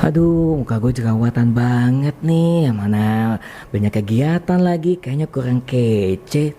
Aduh, muka gue jerawatan banget nih. Mana banyak kegiatan lagi, kayaknya kurang kece.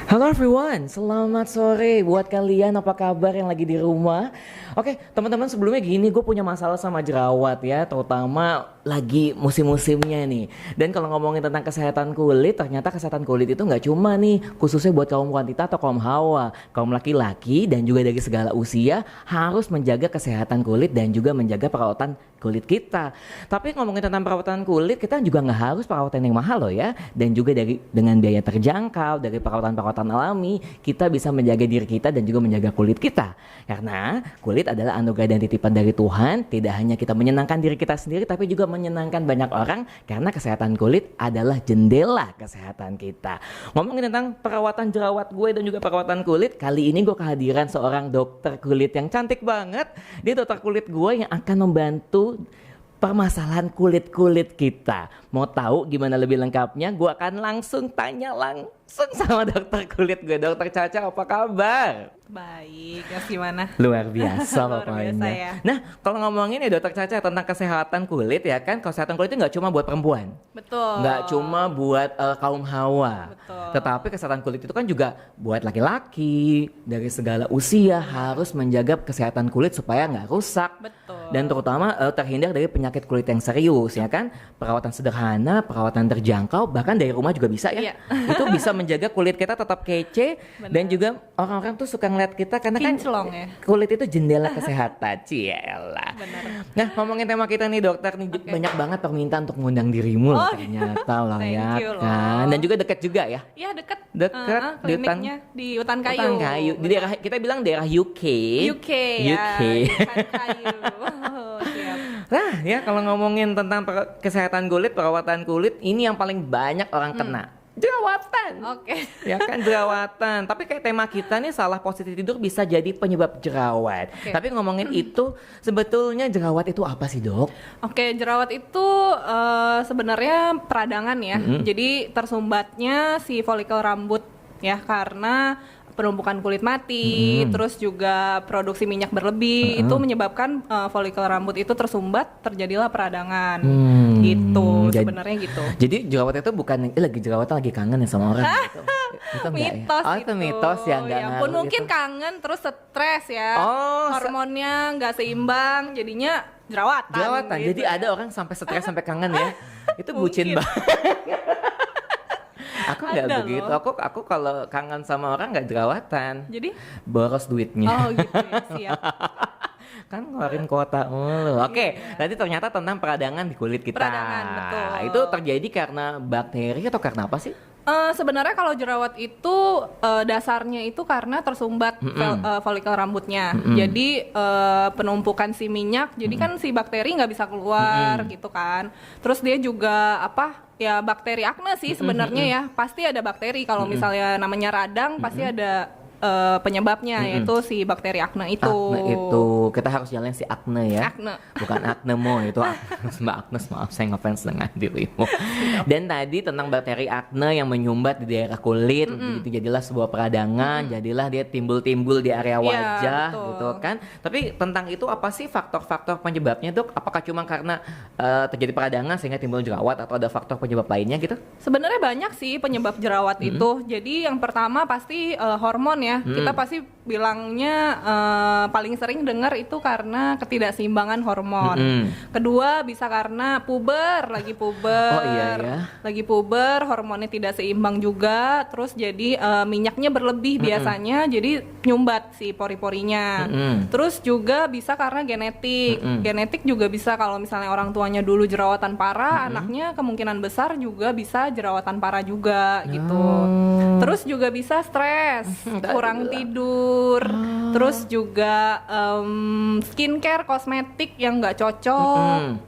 Halo everyone, selamat sore buat kalian, apa kabar yang lagi di rumah? Oke, teman-teman, sebelumnya gini, gue punya masalah sama jerawat ya, terutama lagi musim-musimnya nih. Dan kalau ngomongin tentang kesehatan kulit, ternyata kesehatan kulit itu nggak cuma nih khususnya buat kaum wanita atau kaum hawa, kaum laki-laki dan juga dari segala usia harus menjaga kesehatan kulit dan juga menjaga perawatan kulit kita. Tapi ngomongin tentang perawatan kulit, kita juga nggak harus perawatan yang mahal loh ya, dan juga dengan biaya terjangkau, dari perawatan-perawatan alami, kita bisa menjaga diri kita dan juga menjaga kulit kita. Karena kulit adalah anugerah dan titipan dari Tuhan. Tidak hanya kita menyenangkan diri kita sendiri, tapi juga menyenangkan banyak orang, karena kesehatan kulit adalah jendela kesehatan kita. Ngomongin tentang perawatan jerawat gue dan juga perawatan kulit, kali ini gue kehadiran seorang dokter kulit yang cantik banget. Dia dokter kulit gue yang akan membantu permasalahan kulit-kulit kita. Mau tahu gimana lebih lengkapnya? Gue akan langsung tanya langsung sama dokter kulit gue. Dokter Caca, apa kabar? Baik, Mas gimana? Luar biasa Luar pokoknya. biasa ya. Nah, kalau ngomongin ya dokter Caca tentang kesehatan kulit ya kan, kesehatan kulit itu nggak cuma buat perempuan. Betul. Nggak cuma buat kaum hawa. Betul. Tetapi kesehatan kulit itu kan juga buat laki-laki dari segala usia harus menjaga kesehatan kulit supaya nggak rusak. Betul. Dan terutama terhindar dari penyakit kulit yang serius ya kan. Perawatan sederhana, perawatan terjangkau, bahkan dari rumah juga bisa ya. Iya. Itu bisa menjaga kulit kita tetap kece. Dan juga orang-orang tuh suka ngeliat kita karena Kinclong kan ya. kulit itu jendela kesehatan. Ciela. Benar. Nah, ngomongin tema kita nih dokter nih, banyak banget permintaan untuk mengundang dirimu loh ternyata loh Thank ya you kan. loh. Dan juga dekat juga ya. Iya dekat. Dekat di kliniknya di Hutan Kayu. Hutan Kayu. Di daerah, kita bilang daerah UK. UK ya. UK. Hutan Kayu. Oh, siap. Nah, ya kalau ngomongin tentang kesehatan kulit, perawatan kulit, ini yang paling banyak orang kena. Jerawatan. Oke. Ya kan, jerawatan. Tapi kayak tema kita nih, salah positif tidur bisa jadi penyebab jerawat. Oke. Tapi ngomongin itu, sebetulnya jerawat itu apa sih, Dok? Oke, jerawat itu sebenarnya peradangan ya. Jadi tersumbatnya si folikel rambut ya, karena penumpukan kulit mati, terus juga produksi minyak berlebih, itu menyebabkan folikel rambut itu tersumbat, terjadilah peradangan. Gitu, sebenarnya gitu. Jadi jerawat itu bukan lagi jerawatan lagi kangen ya sama orang gitu. Itu enggak ya? Mitos Oh, itu. itu mitos ya, enggak Ya ampun, ngaruh mungkin gitu. kangen terus stres ya. Oh, hormonnya nggak seimbang, jadinya jerawatan. Jerawatan. gitu. Jadi ada orang sampai stres sampai kangen ya. Itu bucin Mungkin. banget. Aku nggak Ada begitu. loh. Aku kalau kangen sama orang nggak jerawatan. Jadi, Boros duitnya. oh gitu ya, siap. Kan ngeluarin kuota mulu. Oke, tadi ternyata tentang peradangan di kulit kita. Peradangan, betul. Itu terjadi karena bakteri atau karena apa sih? Sebenarnya kalau jerawat itu dasarnya itu karena tersumbat folikel rambutnya. Jadi penumpukan si minyak, jadi kan si bakteri nggak bisa keluar gitu kan. Terus dia juga ya bakteri akne sih sebenarnya ya. Pasti ada bakteri kalau misalnya namanya radang pasti ada penyebabnya, yaitu si bakteri akne itu. Akne itu kita harus jalan si akne ya. Akne. Bukan aknemo itu Mbak Agnes, maaf saya ngefans dengan dirimu. Dan tadi tentang bakteri akne yang menyumbat di daerah kulit, itu jadilah sebuah peradangan, jadilah dia timbul-timbul di area Iya, wajah betul. gitu kan. Tapi tentang itu apa sih faktor-faktor penyebabnya, Dok? Apakah cuma karena terjadi peradangan sehingga timbul jerawat atau ada faktor penyebab lainnya gitu? Sebenarnya banyak sih penyebab jerawat itu. Jadi yang pertama pasti hormon ya. Kita pasti bilangnya paling sering dengar itu karena ketidakseimbangan hormon. Kedua bisa karena lagi puber. Oh iya ya. Lagi puber, hormonnya tidak seimbang juga. Terus jadi minyaknya berlebih biasanya, jadi nyumbat si pori-porinya. Terus juga bisa karena genetik. Genetik juga bisa, kalau misalnya orang tuanya dulu jerawatan parah, anaknya kemungkinan besar juga bisa jerawatan parah juga gitu. Terus juga bisa stres, kurang tidur, terus juga skincare, kosmetik yang nggak cocok,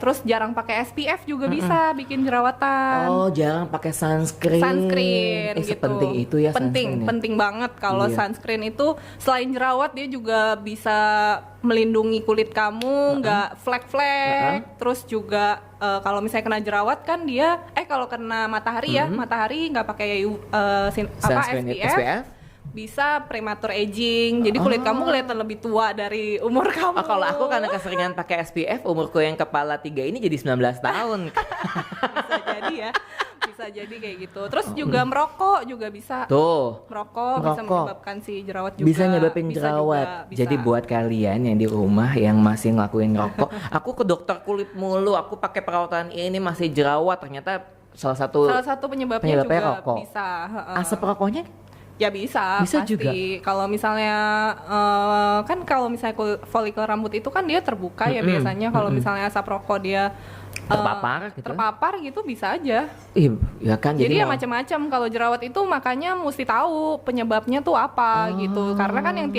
terus jarang pakai SPF juga bisa bikin jerawatan. Oh, jarang pakai sunscreen. Sunscreen gitu. Sepenting itu ya sunscreen ya? Penting banget kalau Iya. sunscreen itu selain jerawat dia juga bisa melindungi kulit kamu nggak flek-flek. Terus juga kalau misalnya kena jerawat kan dia kalau kena matahari ya, matahari nggak pakai Sunscreen SPF. bisa premature aging. Jadi kulit kamu kelihatan lebih tua dari umur kamu. Oh, kalau aku karena keseringan pakai SPF, umurku yang kepala 3 ini jadi 19 tahun. Bisa jadi ya. Bisa jadi kayak gitu. Terus juga merokok juga bisa. Tuh. Merokok bisa menyebabkan si jerawat juga. Bisa nyebabin jerawat. Juga, bisa. Jadi buat kalian yang di rumah yang masih ngelakuin rokok, aku ke dokter kulit mulu, aku pakai perawatan ini masih jerawat, ternyata salah satu penyebabnya juga rokok. bisa. Asap rokoknya? Ya bisa pasti. Juga. Kalau misalnya kan kalau misalnya folikel rambut itu kan dia terbuka ya biasanya. Kalau misalnya asap rokok dia terpapar gitu bisa aja. Iya kan. Jadi ya macam-macam. Kalau jerawat itu makanya mesti tahu penyebabnya tuh apa gitu. Karena kan yang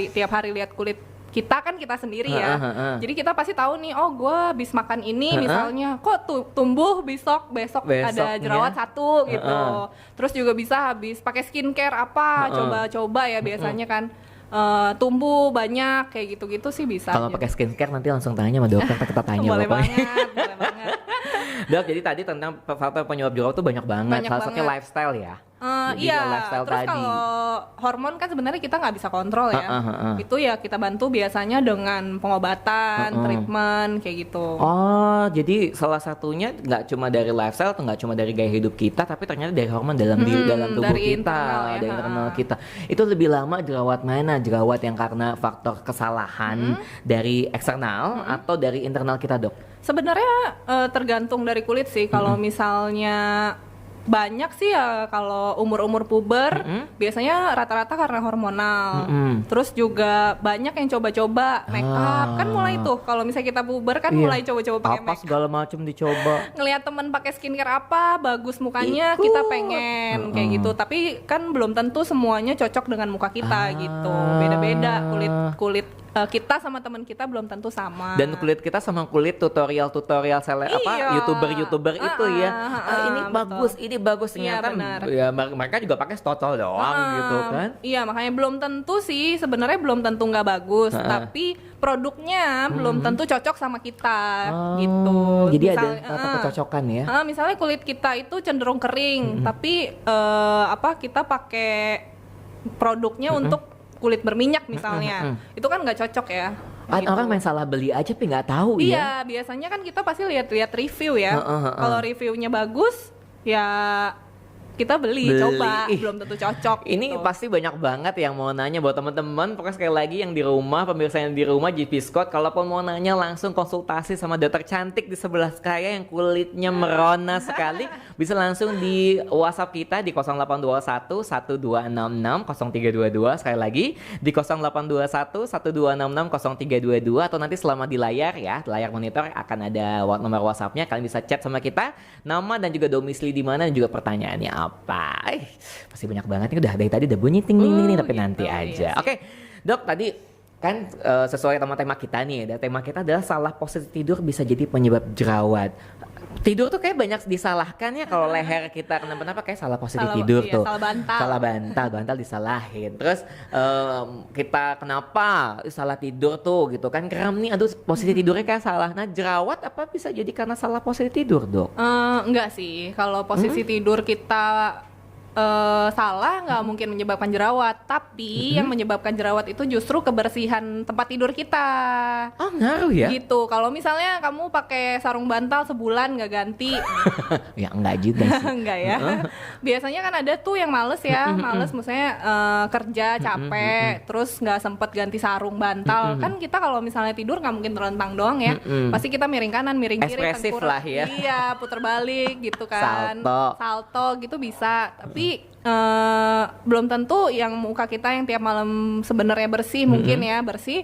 tiap hari lihat kulit kita kan kita sendiri ya. Jadi kita pasti tahu nih, oh gue habis makan ini misalnya, kok tumbuh besok ada jerawat satu gitu. Terus juga bisa habis pakai skincare apa, coba-coba ya biasanya kan tumbuh banyak kayak gitu-gitu sih bisa. Kalau pakai skincare nanti langsung tanya sama dokter, kita tanya boleh pokoknya. Boleh banget. Dok, jadi tadi tentang faktor penyebab jerawat tuh banyak banget. Salah satunya lifestyle ya. Iya, terus kalau hormon kan sebenarnya kita nggak bisa kontrol ya. Itu ya kita bantu biasanya dengan pengobatan, treatment kayak gitu. Oh, jadi salah satunya nggak cuma dari lifestyle, nggak cuma dari gaya hidup kita, tapi ternyata dari hormon dalam tubuh dari kita, dari internal kita. Itu lebih lama jerawat mana? Jerawat yang karena faktor kesalahan dari eksternal atau dari internal kita, Dok? Sebenarnya tergantung dari kulit sih. Kalau misalnya banyak sih ya kalau umur-umur puber biasanya rata-rata karena hormonal. Terus juga banyak yang coba-coba make up. Kan mulai tuh kalau misalnya kita puber kan mulai coba-coba pakai make up. Segala macam dicoba. Ngelihat temen pakai skincare apa bagus mukanya, kita pengen kayak gitu. Tapi kan belum tentu semuanya cocok dengan muka kita gitu. Beda-beda kulit kita sama teman kita belum tentu sama. Dan kulit kita sama kulit tutorial YouTuber itu ya. Ini bagus, ini bagus ternyata. Ya mereka juga pakai stotol doang gitu kan. Iya, makanya belum tentu sih sebenarnya belum tentu nggak bagus, tapi produknya belum tentu cocok sama kita gitu. Jadi ada kata kecocokan ya. Misalnya kulit kita itu cenderung kering, tapi kita pakai produknya untuk kulit berminyak misalnya, itu kan nggak cocok ya. Gitu. Orang main salah beli aja tapi nggak tahu ya. Iya, biasanya kan kita pasti lihat review ya. Kalau reviewnya bagus, ya kita beli. Coba, belum tentu cocok. Ini gitu. Pasti banyak banget yang mau nanya buat teman-teman. Pokoknya sekali lagi yang di rumah, pemirsa yang di rumah GP Scott, kalaupun mau nanya langsung konsultasi sama dokter cantik di sebelah saya yang kulitnya merona sekali, bisa langsung di WhatsApp kita di 0821 1266 0322. Sekali lagi di 0821 1266 0322, atau nanti selama di layar ya, layar monitor akan ada nomor WhatsApp-nya. Kalian bisa chat sama kita, nama dan juga domisili di mana dan juga pertanyaannya apa. Pasti banyak banget nih, udah dari tadi udah bunyi ting ting ting, tapi nanti aja. Oke, Dok, tadi kan sesuai sama tema kita nih. Tema kita adalah salah posisi tidur bisa jadi penyebab jerawat. Tidur tuh kayak banyak disalahkan ya. Kalau leher kita kenapa-napa kayak salah posisi tidur tuh. Salah bantal disalahin. Terus kita kenapa salah tidur tuh gitu kan, kram nih, aduh posisi tidurnya kayak salah. Nah, jerawat apa bisa jadi karena salah posisi tidur, Dok? Enggak sih. Kalau posisi tidur kita salah nggak mungkin menyebabkan jerawat, tapi yang menyebabkan jerawat itu justru kebersihan tempat tidur kita. Oh, ngaruh ya? Gitu. Kalau misalnya kamu pakai sarung bantal sebulan nggak ganti, ya enggak juga sih. Enggak ya. Biasanya kan ada tuh yang males ya, males maksudnya kerja capek, terus nggak sempet ganti sarung bantal. Kan kita kalau misalnya tidur nggak mungkin terlentang doang ya, pasti kita miring kanan, miring kiri, ekspresif tengkurap lah ya. Iya, puter balik gitu kan. Salto gitu bisa. Tapi belum tentu yang muka kita yang tiap malam sebenarnya bersih, mungkin ya bersih,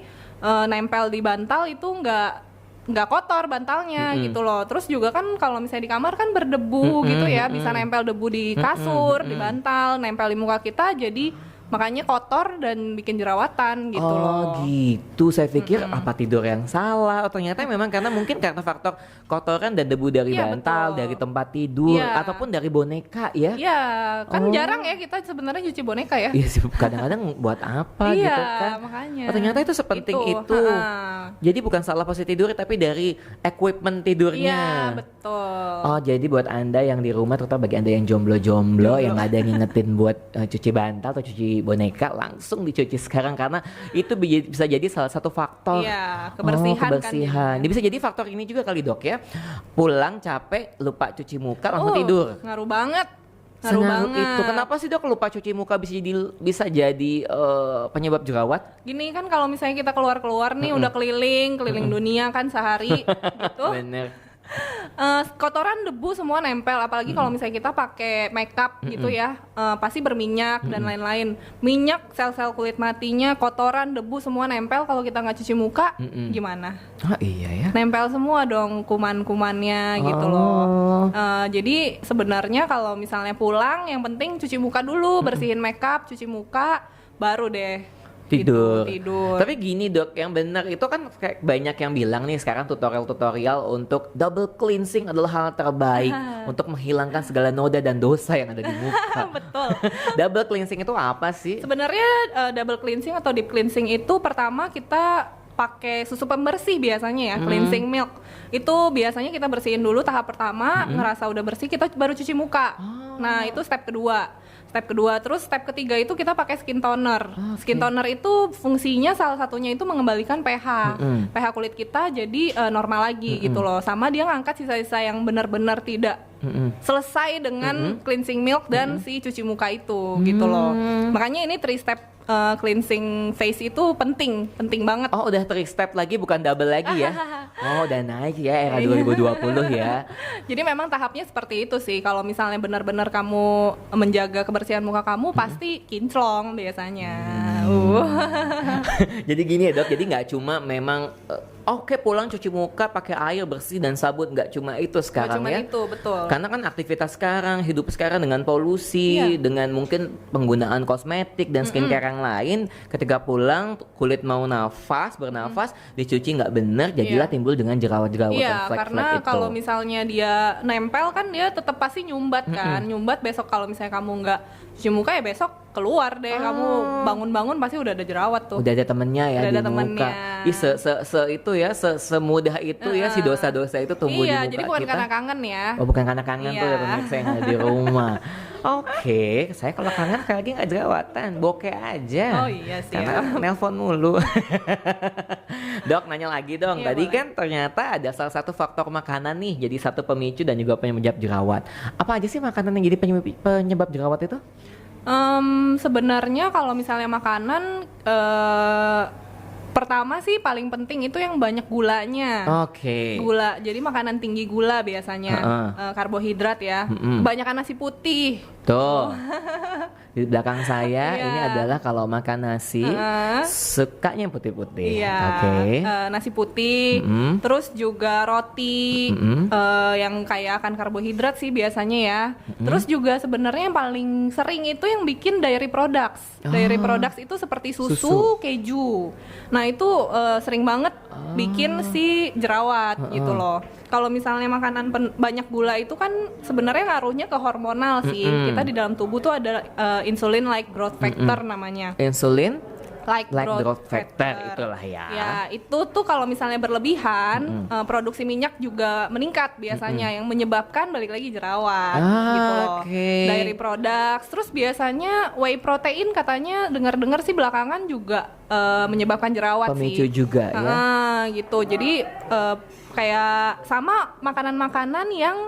nempel di bantal itu nggak kotor bantalnya gitu loh. Terus juga kan kalau misalnya di kamar kan berdebu gitu ya, bisa nempel debu di kasur, di bantal, nempel di muka kita, jadi makanya kotor dan bikin jerawatan gitu loh. Oh gitu, saya pikir apa tidur yang salah. Ternyata memang mungkin karena faktor kotoran dan debu dari bantal, dari tempat tidur, ataupun dari boneka ya. Iya, kan jarang ya kita sebenarnya cuci boneka ya. Iya sih, kadang-kadang buat apa gitu kan. Iya, makanya. Ternyata itu sepenting itu. Jadi bukan salah posisi tidur, tapi dari equipment tidurnya. Iya, betul. Oh, jadi buat Anda yang di rumah, terutama bagi Anda yang jomblo-jomblo, yang ada yang ngingetin buat cuci bantal atau cuci beli boneka langsung dicuci sekarang karena itu bisa jadi salah satu faktor. Iya, kebersihan kan kebersihan. jadinya. Ini bisa jadi faktor ini juga kali dok ya. Pulang capek, lupa cuci muka langsung tidur. Ngaruh banget. Ngaruh Sengaruh banget. itu. Kenapa sih dok lupa cuci muka bisa jadi penyebab jerawat? Gini kan kalau misalnya kita keluar-keluar nih udah keliling dunia kan sehari gitu. Bener. Kotoran, debu semua nempel, apalagi kalau misalnya kita pakai makeup gitu ya, pasti berminyak dan lain-lain. Minyak, sel-sel kulit matinya, kotoran, debu semua nempel. Kalau kita nggak cuci muka, gimana? Ah iya ya. Nempel semua dong kuman-kumannya gitu loh. Jadi sebenarnya kalau misalnya pulang, yang penting cuci muka dulu, bersihin makeup, cuci muka, baru deh Tidur. tidur. Tapi gini dok, yang benar itu kan kayak banyak yang bilang nih sekarang tutorial untuk double cleansing adalah hal terbaik untuk menghilangkan segala noda dan dosa yang ada di muka. Betul. Double cleansing itu apa sih? Sebenarnya double cleansing atau deep cleansing itu pertama kita pakai susu pembersih biasanya ya, cleansing milk. Itu biasanya kita bersihin dulu tahap pertama, ngerasa udah bersih kita baru cuci muka. Nah, itu step kedua. Terus step ketiga itu kita pakai skin toner. Skin toner itu fungsinya salah satunya itu mengembalikan pH. pH kulit kita jadi normal lagi gitu loh. Sama dia ngangkat sisa-sisa yang benar-benar tidak selesai dengan cleansing milk dan si cuci muka itu gitu loh. Makanya ini 3 step cleansing face itu penting banget. Oh udah 3 step lagi bukan double lagi ya? Oh udah naik ya era 2020 ya. Jadi memang tahapnya seperti itu sih. Kalau misalnya benar-benar kamu menjaga kebersihan muka kamu pasti kinclong biasanya. Jadi gini ya dok, jadi nggak cuma memang oke pulang cuci muka pakai air bersih dan sabun, nggak cuma itu sekarang cuma ya. itu, betul. Karena kan aktivitas sekarang, hidup sekarang dengan polusi, dengan mungkin penggunaan kosmetik dan skincare yang lain, ketika pulang kulit mau bernafas, dicuci nggak benar, jadilah timbul dengan jerawat-jerawat dan Iya, flek-flek karena itu. kalau misalnya dia nempel kan dia tetap pasti nyumbat kan. Nyumbat besok kalau misalnya kamu nggak cuci muka ya besok keluar deh, kamu bangun-bangun pasti udah ada jerawat tuh. Udah ada temennya ya udah di ada temennya. muka. Itu ya, semudah itu ya si dosa-dosa itu tumbuh di muka Iya, jadi bukan kita. karena kangen ya. Oh bukan karena kangen tuh ya pemirsa yang ada di rumah. Oke, saya kalau kangen kayak lagi nggak jerawatan, bokeh aja. Oh iya sih. Karena nelpon mulu. Dok nanya lagi dong, Iya, tadi boleh. kan ternyata ada salah satu faktor makanan nih jadi satu pemicu dan juga penyebab jerawat. Apa aja sih makanan yang jadi penyebab jerawat itu? Sebenarnya kalau misalnya makanan pertama sih paling penting itu yang banyak gulanya. Oke. Gula, jadi makanan tinggi gula biasanya, karbohidrat ya. Kebanyakan nasi putih. Tuh. Di belakang saya Iya. ini adalah kalau makan nasi sukanya yang putih-putih. Iya, Oke. nasi putih, terus juga roti yang kaya akan karbohidrat sih biasanya ya. Terus juga sebenarnya yang paling sering itu yang bikin dairy products. Dairy products itu seperti susu, keju. Nah itu sering banget bikin si jerawat gitu loh. Kalau misalnya makanan banyak gula itu kan sebenarnya ngaruhnya ke hormonal sih. Kita di dalam tubuh tuh ada insulin like growth factor namanya. Insulin Like growth factor itulah ya. Ya, itu tuh kalau misalnya berlebihan, produksi minyak juga meningkat biasanya yang menyebabkan balik lagi jerawat gitu loh. Dairy products, terus biasanya whey protein katanya dengar-dengar sih belakangan juga menyebabkan jerawat Pemicu sih. juga ya. Gitu. Jadi kayak sama makanan-makanan yang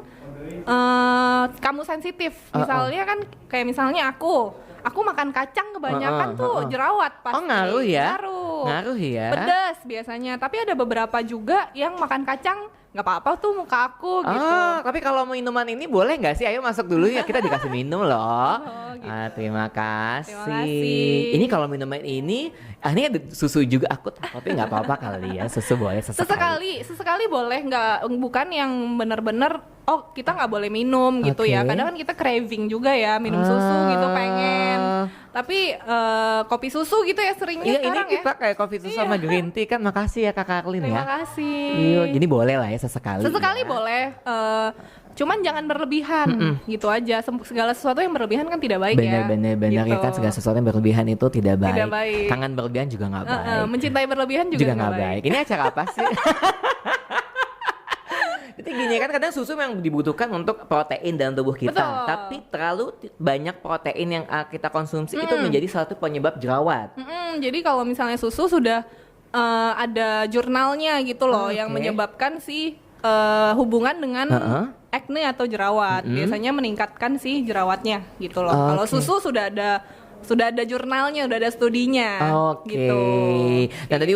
kamu sensitif. Misalnya kan kayak misalnya aku makan kacang kebanyakan tuh jerawat pasti. Oh ngaruh ya? Ngaruh ya? Pedas biasanya, tapi ada beberapa juga yang makan kacang nggak apa-apa tuh muka aku gitu. Tapi kalau minuman ini boleh nggak sih? Ayo masuk dulu ya, kita dikasih minum loh. Gitu. Terima kasih. Terima kasih. Ini kalau minuman ini ada susu juga aku, tapi nggak apa-apa kali ya, susu boleh Sesekali boleh, nggak bukan yang benar-benar kita nggak boleh minum gitu ya. Kadang kan kita craving juga ya minum susu gitu pengen. Tapi kopi susu gitu ya seringnya Iya, sekarang ini kita kayak kopi susu sama green tea kan. Makasih ya Kak Karlin ya. Terima kasih. Iya, jadi boleh lah ya sesekali. Sesekali ya. boleh. Cuman jangan berlebihan gitu aja. Segala sesuatu yang berlebihan kan tidak baik ya. Bener gitu. ya kan, segala sesuatu yang berlebihan itu tidak baik. Tidak baik. Kangen berlebihan juga nggak baik. Mencintai berlebihan juga nggak baik. Ini acara apa sih? Jadi gini kan kadang susu memang dibutuhkan untuk protein dalam tubuh kita. Betul. Tapi terlalu banyak protein yang kita konsumsi itu menjadi salah satu penyebab jerawat. Jadi kalau misalnya susu sudah ada jurnalnya gitu loh yang Oke. menyebabkan si hubungan dengan acne atau jerawat. Biasanya meningkatkan si jerawatnya gitu loh. Kalau Oke. susu sudah ada jurnalnya, udah ada studinya Oke. gitu. Dan tadi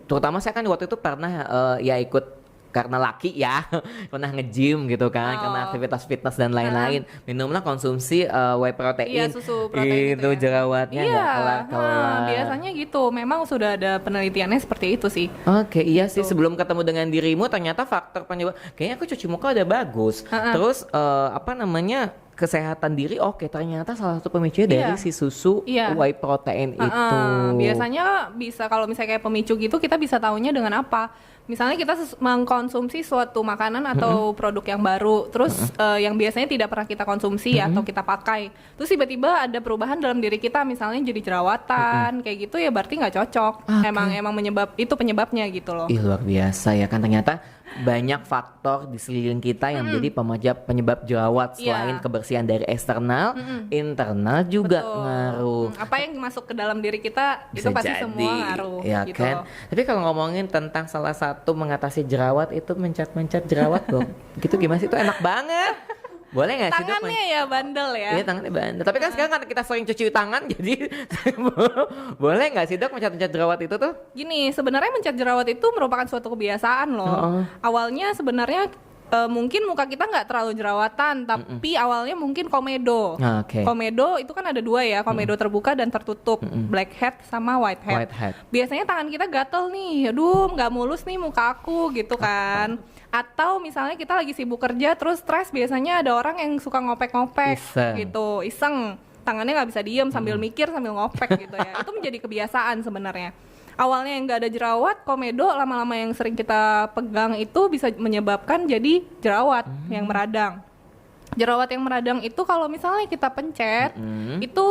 terutama saya kan waktu itu pernah ya ikut karena laki ya, pernah nge-gym gitu kan, karena aktivitas fitness dan lain-lain. Minumlah konsumsi whey protein. Iya, susu protein itu gitu ya. jerawatnya nggak kelar-kelar. Biasanya gitu. Memang sudah ada penelitiannya seperti itu sih. Oke, iya sih sebelum ketemu dengan dirimu ternyata faktor penyebab kayaknya aku cuci muka udah bagus. Terus apa namanya? Kesehatan diri oke, ternyata salah satu pemicunya dari si susu whey protein itu. Biasanya bisa kalau misalnya kayak pemicu gitu kita bisa tahunya dengan apa? Misalnya kita mengkonsumsi suatu makanan atau produk yang baru, terus yang biasanya tidak pernah kita konsumsi atau kita pakai, terus tiba-tiba ada perubahan dalam diri kita, misalnya jadi jerawatan, kayak gitu ya berarti nggak cocok. Emang itu penyebabnya gitu loh. Ih luar biasa ya kan ternyata banyak faktor di sekeliling kita yang menjadi penyebab jerawat selain kebersihan dari eksternal, internal juga ngaruh. Apa yang masuk ke dalam diri kita Bisa itu pasti jadi, semua ngaruh ya gitu. kan. Tapi kalau ngomongin tentang salah satu mengatasi jerawat itu mencet-mencet jerawat dong. Gitu gimana sih itu enak banget. Boleh nggak sih Dok? Tangannya ya bandel ya. Iya tangannya bandel. Tapi kan sekarang karena kita sering cuci tangan jadi boleh nggak sih Dok mencet-mencet jerawat itu tuh? Gini, sebenarnya mencet jerawat itu merupakan suatu kebiasaan loh. Awalnya sebenarnya mungkin muka kita nggak terlalu jerawatan, tapi awalnya mungkin komedo. Oke. Komedo itu kan ada dua ya, komedo terbuka dan tertutup, blackhead sama whitehead. Whitehead. Biasanya tangan kita gatel nih, aduh nggak mulus nih muka aku gitu kan. Atau misalnya kita lagi sibuk kerja terus stres, biasanya ada orang yang suka ngopek-ngopek gitu, iseng. Tangannya nggak bisa diem sambil mikir sambil ngopek gitu ya. Itu menjadi kebiasaan sebenarnya. Awalnya yang nggak ada jerawat, komedo lama-lama yang sering kita pegang itu bisa menyebabkan jadi jerawat yang meradang. Jerawat yang meradang itu kalau misalnya kita pencet itu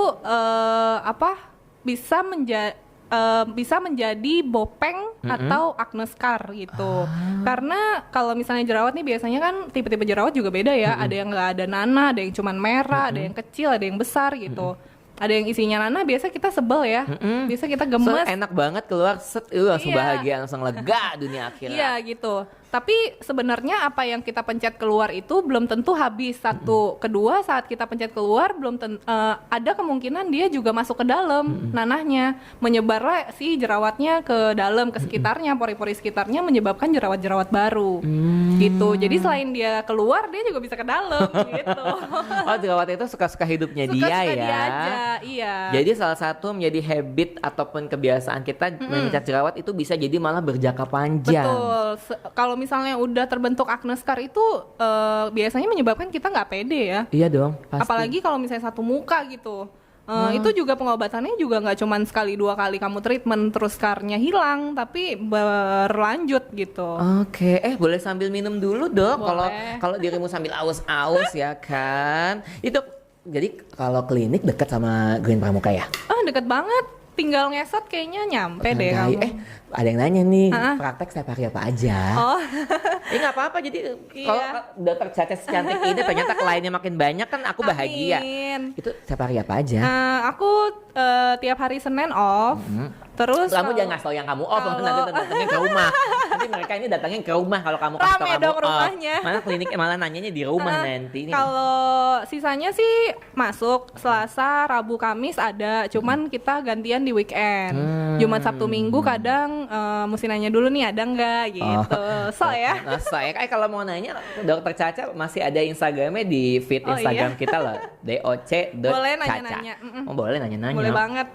bisa menjadi bopeng atau acne scar gitu. Karena kalau misalnya jerawat nih biasanya kan tipe-tipe jerawat juga beda ya. Ada yang nggak ada nanah, ada yang cuman merah, ada yang kecil, ada yang besar gitu. Ada yang isinya nanah, biasa kita sebel ya. Biasa kita gemes. Enak banget keluar set, langsung bahagia, langsung lega dunia akhirnya. Iya gitu. Tapi sebenarnya apa yang kita pencet keluar itu belum tentu habis. Satu, kedua saat kita pencet keluar ada kemungkinan dia juga masuk ke dalam nanahnya, menyebarlah si jerawatnya ke dalam, ke sekitarnya, pori-pori sekitarnya, menyebabkan jerawat-jerawat baru. Gitu. Jadi selain dia keluar, dia juga bisa ke dalam gitu. Oh, jerawat itu suka-suka hidupnya dia ya. Dia aja, iya. Jadi salah satu menjadi habit ataupun kebiasaan kita mencat jerawat itu bisa jadi malah berjangka panjang. Betul. Kalau misalnya udah terbentuk acne scar itu biasanya menyebabkan kita nggak pede ya. Iya dong, pasti. Apalagi kalau misalnya satu muka gitu. Itu juga pengobatannya juga nggak cuman sekali dua kali kamu treatment terus scarnya hilang, tapi berlanjut gitu. Oke, boleh sambil minum dulu Dok. Boleh. Kalau dirimu sambil aus-aus ya kan. Itu jadi kalau klinik dekat sama Green Pramuka ya? Deket banget. Tinggal ngesot kayaknya nyampe deh kamu. Ada yang nanya nih, praktek setiap hari apa aja? Nggak apa-apa, jadi kalau dokter Caca secantik ini ternyata kliennya makin banyak kan aku bahagia. Amin. Itu setiap hari apa aja? Aku tiap hari Senin off. Terus kamu jangan ngasih tau yang kamu off, nanti datangnya ke rumah. Nanti mereka ini datangnya ke rumah kalau kamu kasih tau Rame kamu dong off. rumahnya. Mana kliniknya malah nanyanya di rumah nanti. Kalau sisanya sih masuk Selasa, Rabu, Kamis ada, cuman kita gantian di weekend. Jumat, Sabtu, Minggu kadang mesti nanya dulu nih ada nggak gitu. Saya kalau mau nanya dokter Caca masih ada Instagramnya di feed Instagram kita loh, doc.caca. Boleh nanya-nanya. Boleh nanya-nanya. Boleh banget.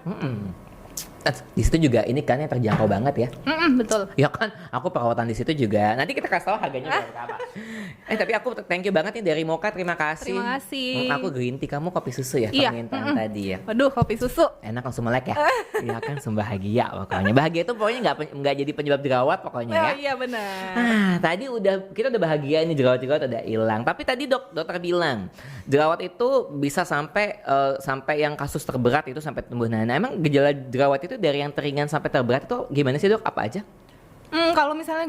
Di situ juga ini kan yang terjangkau banget ya. Betul. Ya kan, aku perawatan di situ juga. Nanti kita kasih tahu harganya berapa. Tapi aku thank you banget nih dari Mocha, terima kasih. Terima kasih. Aku green tea, kamu kopi susu ya, Iya. permintaan tadi ya. Waduh, kopi susu. Enak langsung melek ya. Iya kan, bahagia pokoknya. Bahagia itu pokoknya nggak jadi penyebab jerawat pokoknya ya. Iya benar. Tadi kita udah bahagia ini, jerawat-jerawat udah hilang. Tapi tadi dokter bilang jerawat itu bisa sampai yang kasus terberat itu sampai tumbuh nanah. Emang gejala jerawat itu dari yang teringan sampai terberat itu gimana sih Dok? Apa aja? Kalau misalnya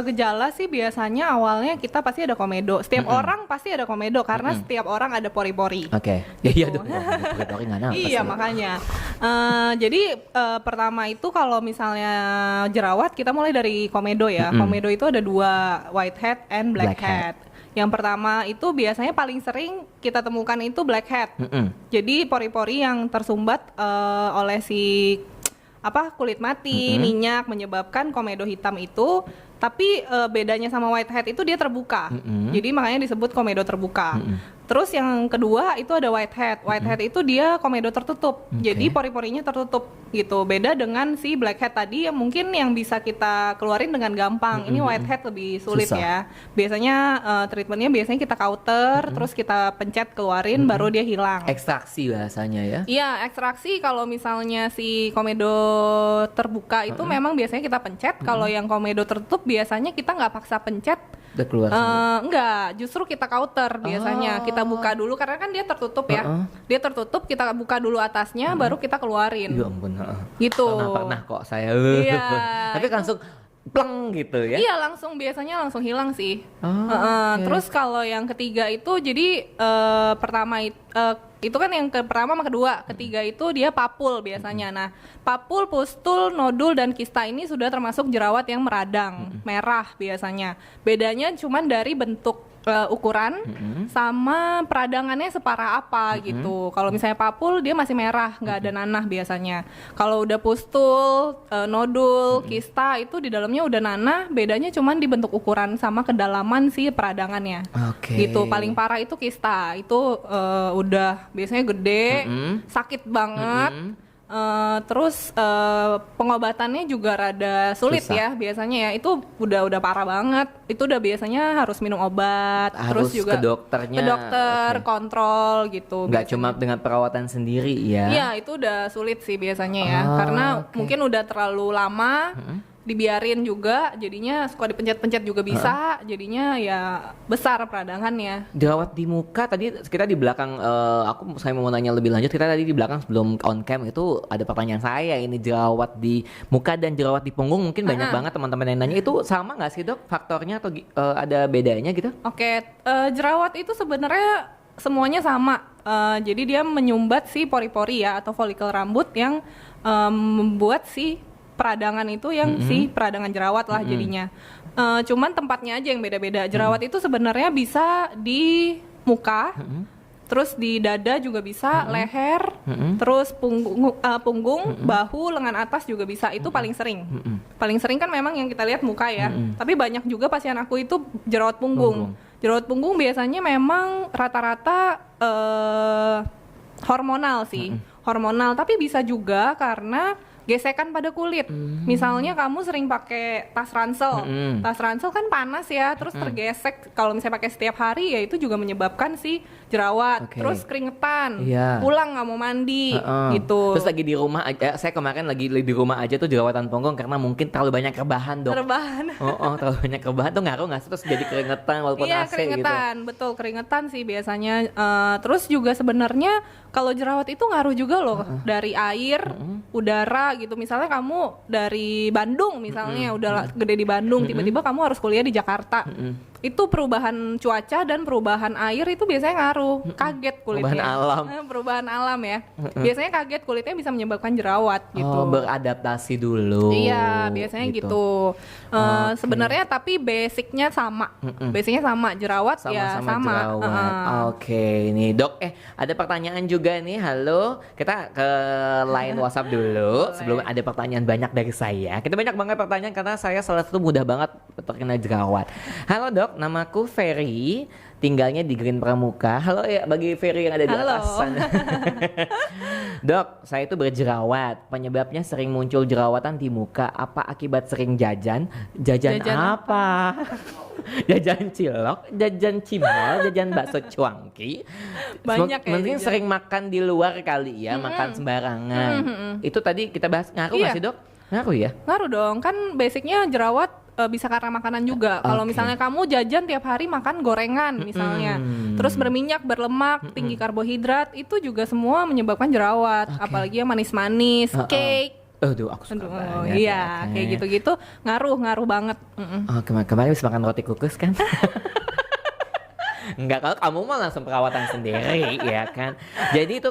gejala sih biasanya awalnya kita pasti ada komedo. Setiap orang pasti ada komedo karena setiap orang ada pori-pori. Oke. Ya iya dong. Pori-pori nggak napas. Iya makanya. Jadi pertama itu kalau misalnya jerawat kita mulai dari komedo ya. Komedo itu ada 2, whitehead and blackhead. Yang pertama itu biasanya paling sering kita temukan itu blackhead. Jadi pori-pori yang tersumbat oleh si kulit mati, minyak menyebabkan komedo hitam itu. Tapi bedanya sama whitehead itu dia terbuka. Jadi makanya disebut komedo terbuka. Terus yang kedua itu ada whitehead. Whitehead itu dia komedo tertutup. Jadi pori-porinya tertutup gitu. Beda dengan si blackhead tadi yang mungkin yang bisa kita keluarin dengan gampang. Ini whitehead lebih sulit ya. Biasanya treatmentnya biasanya kita cauter, terus kita pencet keluarin baru dia hilang. Ekstraksi bahasanya ya. Iya, ekstraksi kalau misalnya si komedo terbuka itu memang biasanya kita pencet. Kalau yang komedo tertutup biasanya kita nggak paksa pencet. Udah keluar Enggak, justru kita cauter biasanya. Kita buka dulu karena kan dia tertutup ya. Dia tertutup, kita buka dulu atasnya baru kita keluarin. Ya ampun. Gitu. Pernah kok saya. Iya. Tapi langsung pleng gitu ya. Iya, biasanya langsung hilang sih. Terus kalau yang ketiga itu jadi pertama itu kan yang pertama sama kedua, ketiga itu dia papul biasanya. Nah, papul, pustul, nodul dan kista ini sudah termasuk jerawat yang meradang, merah biasanya. Bedanya cuman dari bentuk ukuran sama peradangannya separah apa gitu. Kalau misalnya papul dia masih merah, nggak ada nanah biasanya. Kalau udah pustul, nodul, kista itu di dalamnya udah nanah, bedanya cuman di bentuk ukuran sama kedalaman si peradangannya. Gitu. Paling parah itu kista, itu udah biasanya gede, sakit banget. Terus pengobatannya juga rada sulit ya biasanya ya. Itu udah parah banget. Itu udah biasanya harus minum obat, harus terus juga ke dokternya. Ke dokter, kontrol gitu. Nggak cuma dengan perawatan sendiri ya. Iya, itu udah sulit sih biasanya ya. Karena mungkin udah terlalu lama dibiarin juga, jadinya suka dipencet-pencet juga bisa, jadinya ya besar peradangannya. Jerawat di muka tadi kita di belakang, saya mau nanya lebih lanjut. Kita tadi di belakang sebelum on cam itu ada pertanyaan saya, ini jerawat di muka dan jerawat di punggung mungkin banyak banget teman-teman yang nanya, itu sama nggak sih dok faktornya atau ada bedanya gitu? Oke, jerawat itu sebenarnya semuanya sama. Jadi dia menyumbat si pori-pori ya atau folikel rambut yang membuat si peradangan itu yang si peradangan jerawat lah jadinya. Cuman tempatnya aja yang beda-beda. Jerawat itu sebenarnya bisa di muka, terus di dada juga bisa, leher, terus punggung, bahu, lengan atas juga bisa. Itu paling sering. Paling sering kan memang yang kita lihat muka ya. Tapi banyak juga pasien aku itu jerawat punggung. Jerawat punggung biasanya memang rata-rata hormonal sih. Hormonal, tapi bisa juga karena gesekan pada kulit. Misalnya kamu sering pakai tas ransel. Tas ransel kan panas ya, terus tergesek. Kalau misalnya pakai setiap hari ya itu juga menyebabkan si jerawat. Terus keringetan, pulang nggak mau mandi gitu. Terus lagi di rumah aja, saya kemarin lagi di rumah aja tuh jerawatan punggung karena mungkin terlalu banyak rebahan dok. Terlalu banyak rebahan tuh ngaruh nggak sih, terus jadi keringetan walaupun AC keringetan, gitu. Betul, keringetan sih biasanya. Terus juga sebenarnya kalau jerawat itu ngaruh juga loh dari air, udara gitu. Misalnya kamu dari Bandung misalnya udah gede di Bandung, tiba-tiba kamu harus kuliah di Jakarta. Itu perubahan cuaca dan perubahan air itu biasanya ngaruh, kaget kulitnya. Perubahan alam ya. Biasanya kaget kulitnya bisa menyebabkan jerawat gitu. Beradaptasi dulu. Iya, biasanya gitu. Sebenarnya tapi basicnya sama. Basicnya sama, jerawat ya sama. Oke, nih dok, ada pertanyaan juga nih. Halo, kita ke line WhatsApp dulu sebelum ada pertanyaan banyak dari saya. Kita banyak banget pertanyaan karena saya salah satu mudah banget terkena jerawat. Halo dok, namaku Ferry, tinggalnya di Green Pramuka. Halo ya bagi Ferry yang ada di atas sana. Dok, saya itu berjerawat. Penyebabnya sering muncul jerawatan di muka. Apa akibat sering jajan? Jajan apa? Jajan cilok, jajan cimol, jajan bakso cuangki. Banyak ya. Mungkin sering makan di luar kali ya, makan sembarangan. Itu tadi kita bahas ngaruh nggak sih dok? Ngaruh ya? Ngaruh dong, kan basicnya jerawat bisa karena makanan juga. Kalau misalnya kamu jajan tiap hari makan gorengan misalnya, terus berminyak, berlemak, tinggi karbohidrat, itu juga semua menyebabkan jerawat. Apalagi yang manis-manis, cake. Aduh, aku suka banget. Iya, kayak gitu-gitu ngaruh banget. Oh, kemarin habis makan roti kukus kan? Enggak, kalau kamu mah langsung perawatan sendiri ya kan. Jadi itu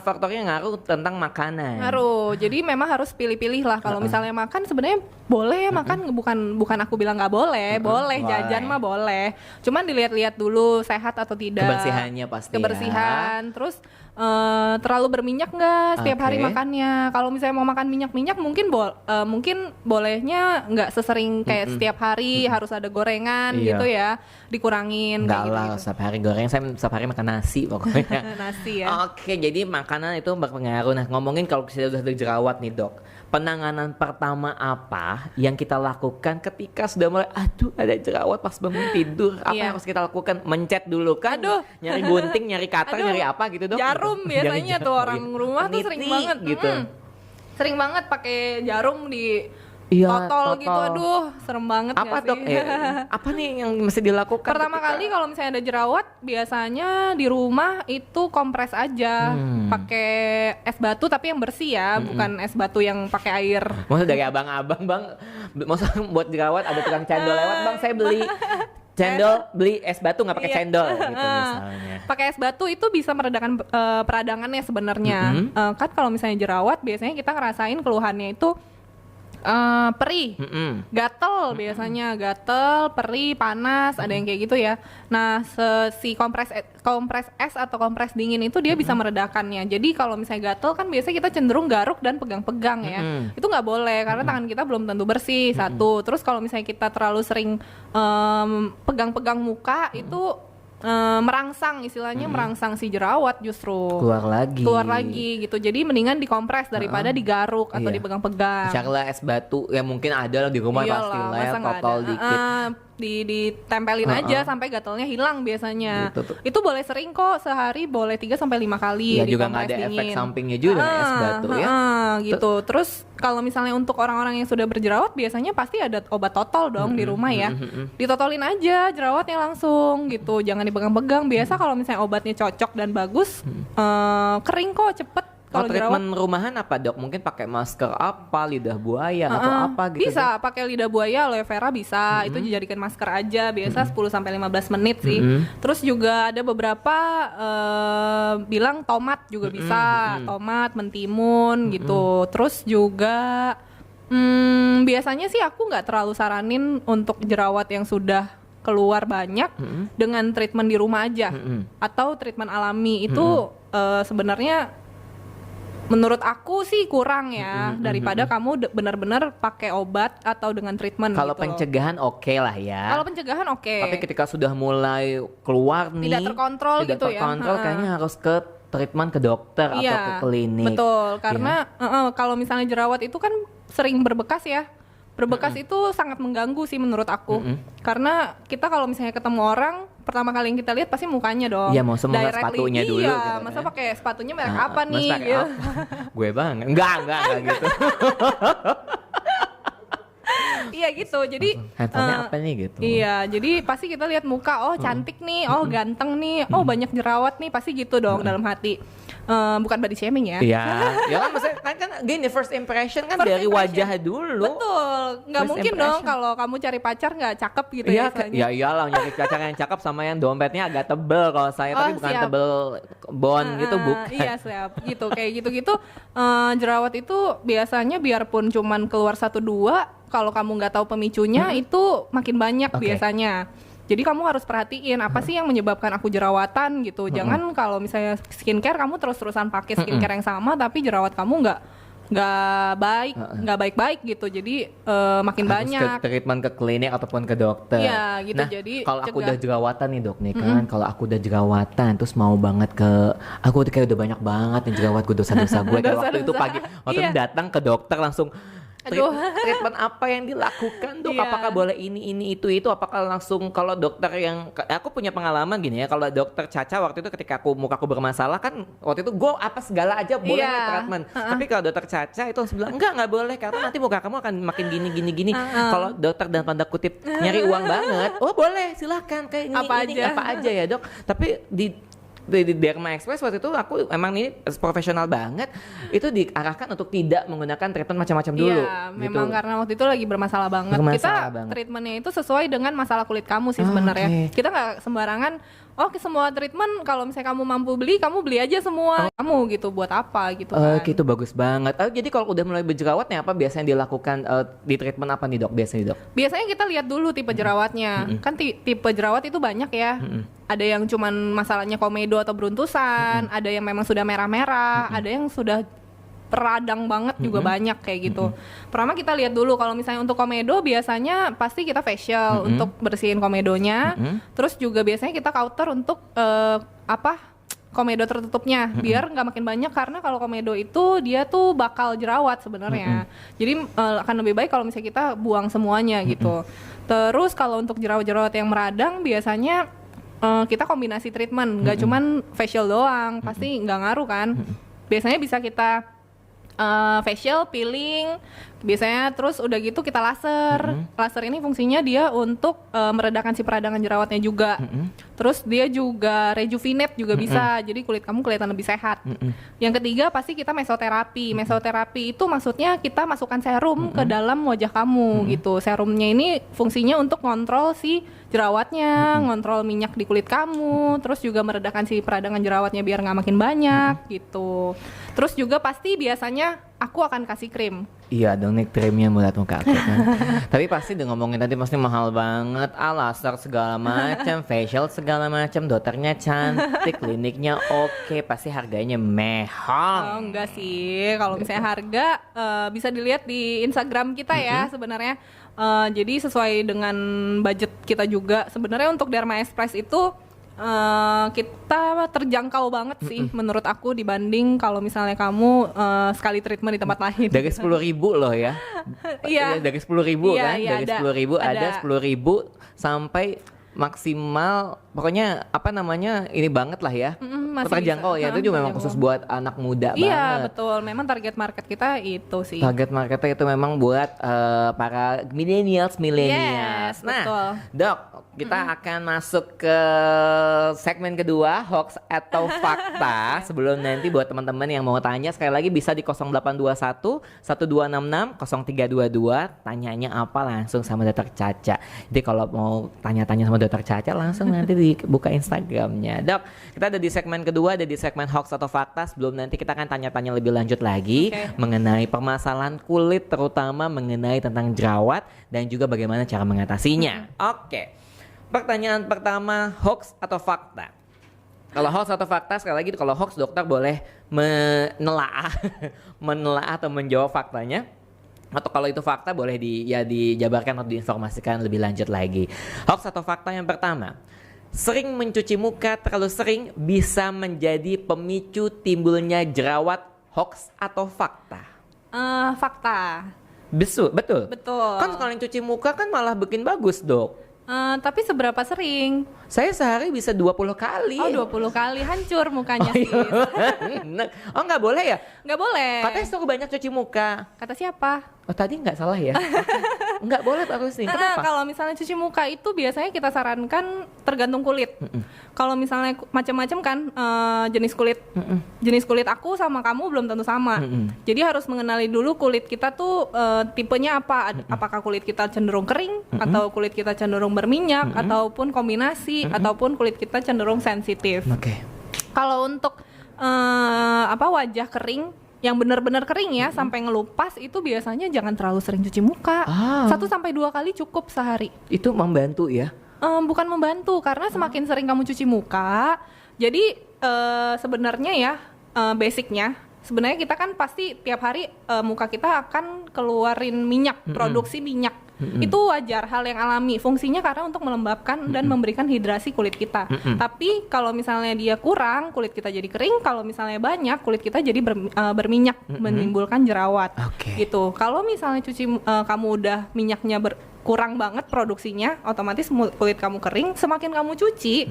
faktornya ngaruh tentang makanan. Ngaruh. Jadi memang harus pilih-pilih lah. Kalau misalnya makan sebenarnya boleh makan, bukan aku bilang nggak boleh, boleh jajan mah boleh. Cuman dilihat-lihat dulu sehat atau tidak. Kebersihannya pasti. Kebersihan. Terus terlalu berminyak nggak setiap hari makannya. Kalau misalnya mau makan minyak-minyak mungkin bolehnya nggak sesering kayak setiap hari harus ada gorengan gitu ya, dikurangin. Enggak kayak lah, gitu. setiap hari goreng, saya setiap hari makan nasi pokoknya. Nasi ya. Oke, jadi makanan itu berpengaruh. Nah, ngomongin kalau sudah ada jerawat nih dok, penanganan pertama apa yang kita lakukan ketika sudah mulai aduh ada jerawat pas bangun tidur? Apa yang harus kita lakukan? Mencet dulu kan? Nyari gunting, nyari cutter, nyari apa gitu dok? Jarum biasanya tuh orang rumah tuh sering banget gitu. Sering banget pakai jarum di totol gitu. Aduh, serem banget apa gak dok? sih? Apa nih yang mesti dilakukan? Pertama kali kalau misalnya ada jerawat, biasanya di rumah itu kompres aja, pakai es batu tapi yang bersih ya, bukan es batu yang pakai air. Maksud dari abang-abang bang, maksud buat jerawat ada tukang cendol lewat bang, saya beli cendol, beli es batu nggak pakai cendol gitu misalnya. Pakai es batu itu bisa meredakan peradangannya sebenarnya. Kan kalau misalnya jerawat, biasanya kita ngerasain keluhannya itu perih, gatel biasanya, gatel, perih, panas, ada yang kayak gitu ya. Nah, si kompres es atau kompres dingin itu dia bisa meredakannya. Jadi kalau misalnya gatel kan biasanya kita cenderung garuk dan pegang-pegang ya. Itu nggak boleh karena tangan kita belum tentu bersih, satu. Terus kalau misalnya kita terlalu sering pegang-pegang muka itu merangsang, istilahnya merangsang si jerawat justru keluar lagi gitu. Jadi mendingan dikompres daripada digaruk atau dipegang-pegang. Carilah es batu yang mungkin ada di rumah. Pasti lah ya, totol dikit ditempelin aja sampai gatalnya hilang biasanya. Itu boleh sering kok, sehari boleh 3 sampai 5 kali. Ya juga nggak ada efek sampingnya juga dengan es batu ya. Gitu. Terus kalau misalnya untuk orang-orang yang sudah berjerawat biasanya pasti ada obat totol dong di rumah ya. Ditotolin aja jerawatnya langsung gitu. Jangan dipegang-pegang. Biasa kalau misalnya obatnya cocok dan bagus, kering kok cepet. Kalau treatment rumahan apa dok? Mungkin pakai masker apa, lidah buaya atau apa gitu? Bisa pakai lidah buaya, aloe vera bisa. Itu dijadikan masker aja. Biasa 10 sampai 15 menit sih. Terus juga ada beberapa bilang tomat juga bisa. Tomat, mentimun gitu. Terus juga biasanya sih aku nggak terlalu saranin untuk jerawat yang sudah keluar banyak dengan treatment di rumah aja atau treatment alami itu sebenarnya menurut aku sih kurang ya daripada kamu benar-benar pakai obat atau dengan treatment. Kalau gitu pencegahan oke lah ya. Kalau pencegahan oke. Tapi ketika sudah mulai keluar nih tidak terkontrol gitu ya. Kayaknya harus ke treatment ke dokter atau ke klinik. Betul, karena kalau misalnya jerawat itu kan sering berbekas ya. Berbekas itu sangat mengganggu sih menurut aku. Karena kita kalau misalnya ketemu orang, pertama kali yang kita lihat pasti mukanya dong. Iya, mau semua sepatunya dulu. Iya, gitu, masa kan? pakai sepatunya merek apa nih? Gitu. Gue banget. Enggak gitu. Iya gitu, jadi handphonenya apa nih gitu. Iya, jadi pasti kita lihat muka, oh cantik nih, oh ganteng nih, oh banyak jerawat nih, pasti gitu dong dalam hati. Bukan body shaming ya. Iya, ya kan maksudnya kan gini, first impression kan dari wajah dulu. Betul, nggak mungkin dong kalau kamu cari pacar nggak cakep gitu ya. Ya iyalah, nyari pacar yang cakep sama yang dompetnya agak tebel kalau saya, tapi bukan tebel bond gitu bukan. Iya siap, gitu kayak gitu-gitu. Jerawat itu biasanya biarpun cuman keluar 1-2, kalau kamu nggak tahu pemicunya itu makin banyak biasanya. Jadi kamu harus perhatiin apa sih yang menyebabkan aku jerawatan gitu. Jangan kalau misalnya skincare kamu terus-terusan pakai skincare yang sama tapi jerawat kamu nggak baik-baik gitu. Jadi makin harus banyak. Ke treatment ke klinik ataupun ke dokter. Iya gitu. Nah, jadi kalau aku udah jerawatan nih dok nih kan, kalau aku udah jerawatan terus mau banget aku kayak udah banyak banget nih jerawat gue, dosa-dosa gue kayak waktu itu pagi waktu datang ke dokter langsung treatment apa yang dilakukan dok? Apakah boleh ini itu? Apakah langsung kalau dokter yang aku punya pengalaman gini ya, kalau dokter Caca waktu itu ketika mukaku bermasalah kan waktu itu gue apa segala aja boleh treatment. Tapi kalau dokter Caca itu langsung bilang nggak boleh karena nanti muka kamu akan makin gini. Kalau dokter dan tanda kutip nyari uang banget, oh boleh silahkan kayak ini apa aja ya dok. Tapi di Derma Express waktu itu aku emang ini profesional banget, itu diarahkan untuk tidak menggunakan treatment macam-macam dulu. Iya, memang karena waktu itu lagi bermasalah banget. Treatmentnya itu sesuai dengan masalah kulit kamu sih sebenarnya. Kita nggak sembarangan. Semua treatment kalau misalnya kamu mampu beli, kamu beli aja semua. Kamu gitu buat apa gitu kan? Gitu bagus banget. Jadi kalau udah mulai berjerawatnya apa biasanya dilakukan di treatment apa nih dok? Biasanya kita lihat dulu tipe jerawatnya. Kan tipe jerawat itu banyak ya. Ada yang cuman masalahnya komedo atau beruntusan, ada yang memang sudah merah-merah, ada yang sudah peradang banget juga banyak kayak gitu. Pertama kita lihat dulu kalau misalnya untuk komedo biasanya pasti kita facial untuk bersihin komedonya. Terus juga biasanya kita counter untuk komedo tertutupnya biar nggak makin banyak, karena kalau komedo itu dia tuh bakal jerawat sebenarnya. Jadi akan lebih baik kalau misalnya kita buang semuanya gitu. Terus kalau untuk jerawat-jerawat yang meradang biasanya kita kombinasi treatment, nggak cuman facial doang, pasti nggak ngaruh kan. Biasanya bisa kita facial, peeling, biasanya terus udah gitu kita laser. Laser ini fungsinya dia untuk meredakan si peradangan jerawatnya juga. Terus dia juga rejuvenate juga bisa, jadi kulit kamu kelihatan lebih sehat. Yang ketiga pasti kita mesoterapi. Mesoterapi itu maksudnya kita masukkan serum ke dalam wajah kamu gitu. Serumnya ini fungsinya untuk kontrol si jerawatnya, ngontrol minyak di kulit kamu, terus juga meredakan si peradangan jerawatnya biar nggak makin banyak gitu. Terus juga pasti biasanya aku akan kasih krim. Iya dong, nih krimnya buat muka aku kan. Tapi pasti udah ngomongin tadi pasti mahal banget. Laser segala macam, facial segala macam, dokternya cantik, kliniknya oke, pasti harganya mehong. Enggak sih, kalau misalnya harga bisa dilihat di Instagram kita ya sebenarnya. Jadi sesuai dengan budget kita juga. Sebenarnya untuk Derma Express itu kita terjangkau banget sih menurut aku dibanding kalau misalnya kamu sekali treatment di tempat lain. Dari 10.000 loh ya. Iya. Dari 10.000 kan? Iya, Dari 10.000 ada 10.000 sampai maksimal, pokoknya ini banget lah ya. Terjangkau ya, itu juga memang khusus buat anak muda banget. Iya betul, memang target market kita itu sih. Target marketnya itu memang buat para millennials. Yes, Nah betul. Dok, kita akan masuk ke segmen kedua, hoax atau fakta. Sebelum nanti buat teman-teman yang mau tanya, sekali lagi bisa di 0821 1266 0322. Tanyanya apa langsung sama Dr. Caca. Jadi kalau mau tanya-tanya sama Dr. Caca langsung nanti dibuka Instagramnya. Dok, kita ada di segmen kedua, ada di segmen hoax atau fakta. Sebelum nanti kita akan tanya-tanya lebih lanjut lagi mengenai permasalahan kulit, terutama mengenai tentang jerawat dan juga bagaimana cara mengatasinya. Oke. Pertanyaan pertama, hoax atau fakta? Kalau hoax atau fakta, sekali lagi kalau hoax dokter boleh menelaah atau menjawab faktanya. Atau kalau itu fakta boleh dijabarkan atau diinformasikan lebih lanjut lagi. Hoax atau fakta yang pertama, sering mencuci muka terlalu sering bisa menjadi pemicu timbulnya jerawat. Hoax atau fakta? Fakta. Betul. Kan kalau yang cuci muka kan malah bikin bagus dok. Tapi seberapa sering? Saya sehari bisa 20 kali. 20 kali hancur mukanya sih. Nggak boleh ya? Nggak boleh. Katanya suruh banyak cuci muka. Kata siapa? Tadi nggak salah ya? Nggak boleh Pak Rusdi. Kenapa? Kalau misalnya cuci muka itu biasanya kita sarankan tergantung kulit. Kalau misalnya macam-macam kan jenis kulit. Jenis kulit aku sama kamu belum tentu sama. Jadi harus mengenali dulu kulit kita tuh tipenya apa. Apakah kulit kita cenderung kering atau kulit kita cenderung berminyak ataupun kombinasi ataupun kulit kita cenderung sensitif. Kalau untuk wajah kering yang benar-benar kering ya sampai ngelupas itu biasanya jangan terlalu sering cuci muka. 1-2 kali cukup sehari. Itu membantu ya? Bukan membantu, karena semakin sering kamu cuci muka, jadi sebenarnya ya basicnya sebenarnya kita kan pasti tiap hari muka kita akan keluarin minyak, produksi minyak. Itu wajar, hal yang alami. Fungsinya karena untuk melembabkan dan memberikan hidrasi kulit kita. Tapi kalau misalnya dia kurang, kulit kita jadi kering. Kalau misalnya banyak, kulit kita jadi berminyak, menimbulkan jerawat. Gitu. Kalau misalnya kamu udah minyaknya kurang banget produksinya, otomatis kulit kamu kering. Semakin kamu cuci,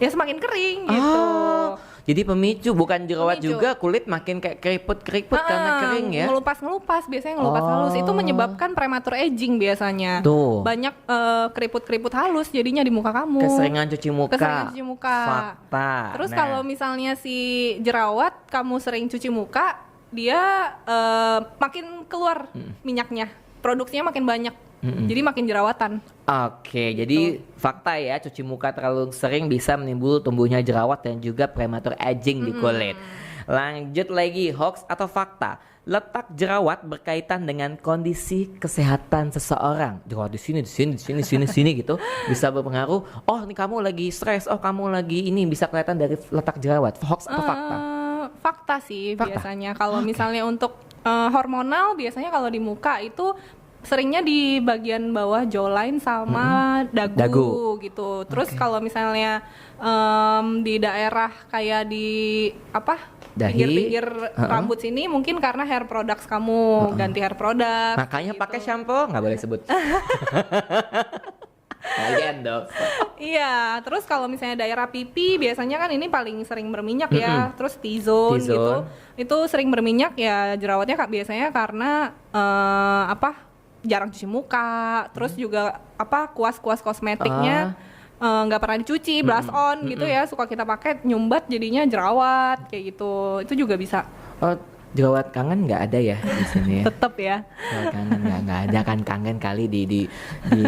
ya semakin kering gitu. Jadi pemicu, bukan jerawat Pemicu. juga, kulit makin kayak keriput-keriput karena kering ya. Ngelupas-ngelupas, biasanya ngelupas halus. Itu menyebabkan prematur aging biasanya. Tuh. Banyak keriput-keriput halus jadinya di muka kamu. Keseringan cuci muka. Keseringan cuci muka. Fakta. Terus Nah. kalau misalnya si jerawat kamu sering cuci muka, dia makin keluar minyaknya. Produksinya makin banyak. Jadi makin jerawatan. Oke, jadi fakta ya, cuci muka terlalu sering bisa menimbul tumbuhnya jerawat dan juga prematur aging di kulit. Lanjut lagi, hoax atau fakta? Letak jerawat berkaitan dengan kondisi kesehatan seseorang. Jerawat di sini gitu bisa berpengaruh. Oh, ini kamu lagi stres. Oh, kamu lagi ini, bisa kelihatan dari letak jerawat. Hoax atau fakta? Fakta sih Fakta. biasanya. Kalau misalnya untuk hormonal, biasanya kalau di muka itu seringnya di bagian bawah jawline sama dagu gitu. Terus kalau misalnya di daerah kayak di Dahi. pinggir-pinggir rambut sini, mungkin karena hair products kamu ganti hair product. Makanya gitu. pakai shampoo, nggak boleh sebut. Kalian dong. Iya, terus kalau misalnya daerah pipi biasanya kan ini paling sering berminyak ya. Terus T-zone gitu. T-zone. Itu sering berminyak ya, jerawatnya biasanya karena jarang cuci muka, terus juga kuas-kuas kosmetiknya nggak pernah dicuci, blush on gitu ya, suka kita pakai nyumbat jadinya jerawat kayak gitu. Itu juga bisa. Oh, jerawat kangen nggak ada ya di sini ya? Tetep ya. Jerawat kangen nggak ada kan, kangen kali di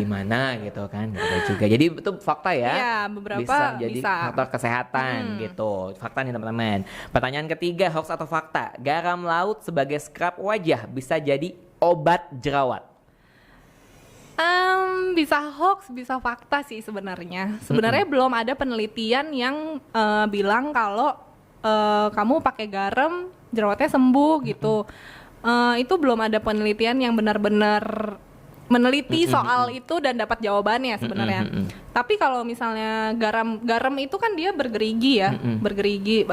mana gitu kan, nggak ada juga. Jadi itu fakta ya. Iya, beberapa bisa jadi bisa. faktor kesehatan gitu. Fakta nih teman-teman. Pertanyaan ketiga, hoax atau fakta? Garam laut sebagai scrub wajah bisa jadi obat jerawat. Bisa hoax, bisa fakta sih sebenarnya. Sebenarnya belum ada penelitian yang bilang kalau kamu pakai garam jerawatnya sembuh gitu. Itu belum ada penelitian yang benar-benar meneliti soal itu dan dapat jawabannya sebenarnya. Tapi kalau misalnya garam itu kan dia bergerigi ya, bergerigi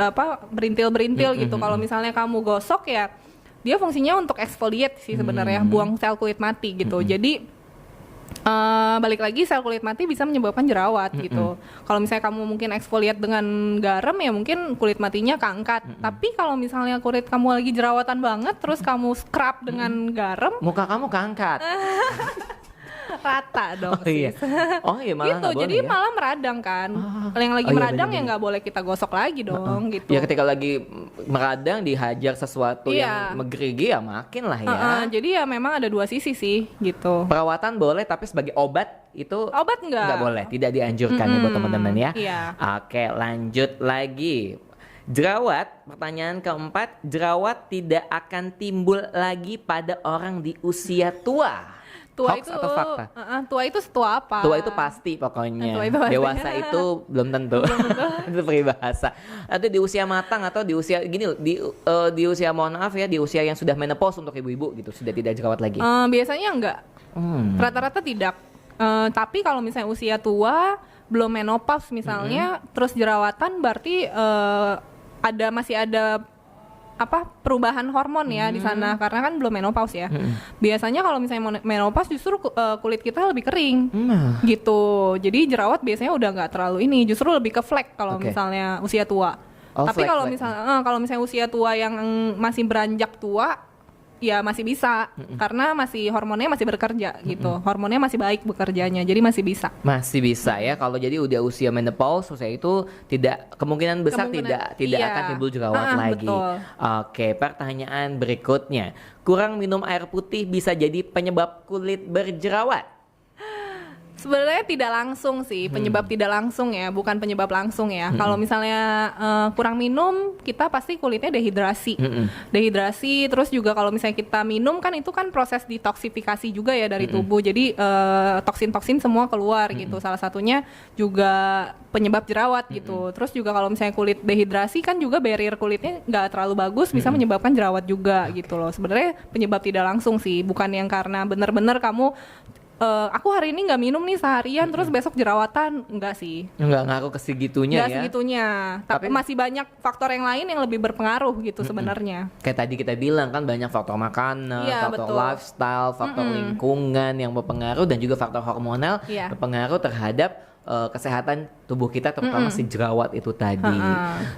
berintil-berintil gitu. Kalau misalnya kamu gosok ya, dia fungsinya untuk exfoliate sih sebenarnya, buang sel kulit mati gitu. Jadi balik lagi, sel kulit mati bisa menyebabkan jerawat gitu. Kalau misalnya kamu mungkin eksfoliat dengan garam ya mungkin kulit matinya keangkat. Tapi kalau misalnya kulit kamu lagi jerawatan banget terus kamu scrub dengan garam, Muka kamu keangkat. rata dong. Oh iya. Oh iya, malah Gitu, nggak boleh jadi ya? malah meradang kan. Yang lagi Oh iya, meradang ya bener-bener. nggak boleh kita gosok lagi dong gitu. Ya ketika lagi meradang dihajar sesuatu Iya. yang megerigi ya makin lah ya. Jadi ya memang ada dua sisi sih gitu. Perawatan boleh tapi sebagai obat itu Obat nggak boleh, tidak dianjurkan ya buat teman-teman ya. Iya. Oke, lanjut lagi. Jerawat, pertanyaan keempat, jerawat tidak akan timbul lagi pada orang di usia tua. Tua Hoax itu atau fakta? Tua itu setua apa? Tua itu pasti pokoknya. Tua itu pasti. Dewasa itu belum tentu. Itu peribahasa. Atau di usia matang atau di usia gini loh, di usia, mohon maaf ya, di usia yang sudah menopause untuk ibu-ibu gitu, sudah tidak jerawat lagi. Biasanya enggak. Rata-rata tidak. Tapi kalau misalnya usia tua, belum menopause misalnya, terus jerawatan berarti masih ada perubahan hormon ya di sana, karena kan belum menopause ya. Biasanya kalau misalnya menopause justru kulit kita lebih kering gitu. Jadi jerawat biasanya udah nggak terlalu ini, justru lebih ke flek kalau Oke. misalnya usia tua. Oh, Tapi kalau flek. misalnya usia tua yang masih beranjak tua ya masih bisa, karena masih hormonnya masih bekerja gitu. Hormonnya masih baik bekerjanya, jadi masih bisa. Masih bisa ya, kalau jadi udah usia menopause, usia itu tidak, kemungkinan besar tidak iya. akan timbul jerawat lagi. Betul. Oke, pertanyaan berikutnya. Kurang minum air putih bisa jadi penyebab kulit berjerawat? Sebenarnya tidak langsung sih, penyebab tidak langsung ya, bukan penyebab langsung ya. Kalau misalnya kurang minum, kita pasti kulitnya dehidrasi. Dehidrasi, terus juga kalau misalnya kita minum kan itu kan proses detoksifikasi juga ya dari tubuh. Jadi toksin-toksin semua keluar gitu. Salah satunya juga penyebab jerawat gitu. Terus juga kalau misalnya kulit dehidrasi kan juga barrier kulitnya nggak terlalu bagus, bisa menyebabkan jerawat juga gitu loh. Sebenarnya penyebab tidak langsung sih, bukan yang karena benar-benar kamu aku hari ini nggak minum nih seharian terus besok jerawatan, enggak sih. Nggak ngaruh ke segitunya Nggak ya. segitunya. Tapi masih banyak faktor yang lain yang lebih berpengaruh gitu sebenarnya. Kayak tadi kita bilang kan banyak faktor makanan, Iya, faktor betul. lifestyle, faktor lingkungan yang berpengaruh, dan juga faktor hormonal Iya. berpengaruh terhadap kesehatan tubuh kita, terutama si jerawat itu tadi.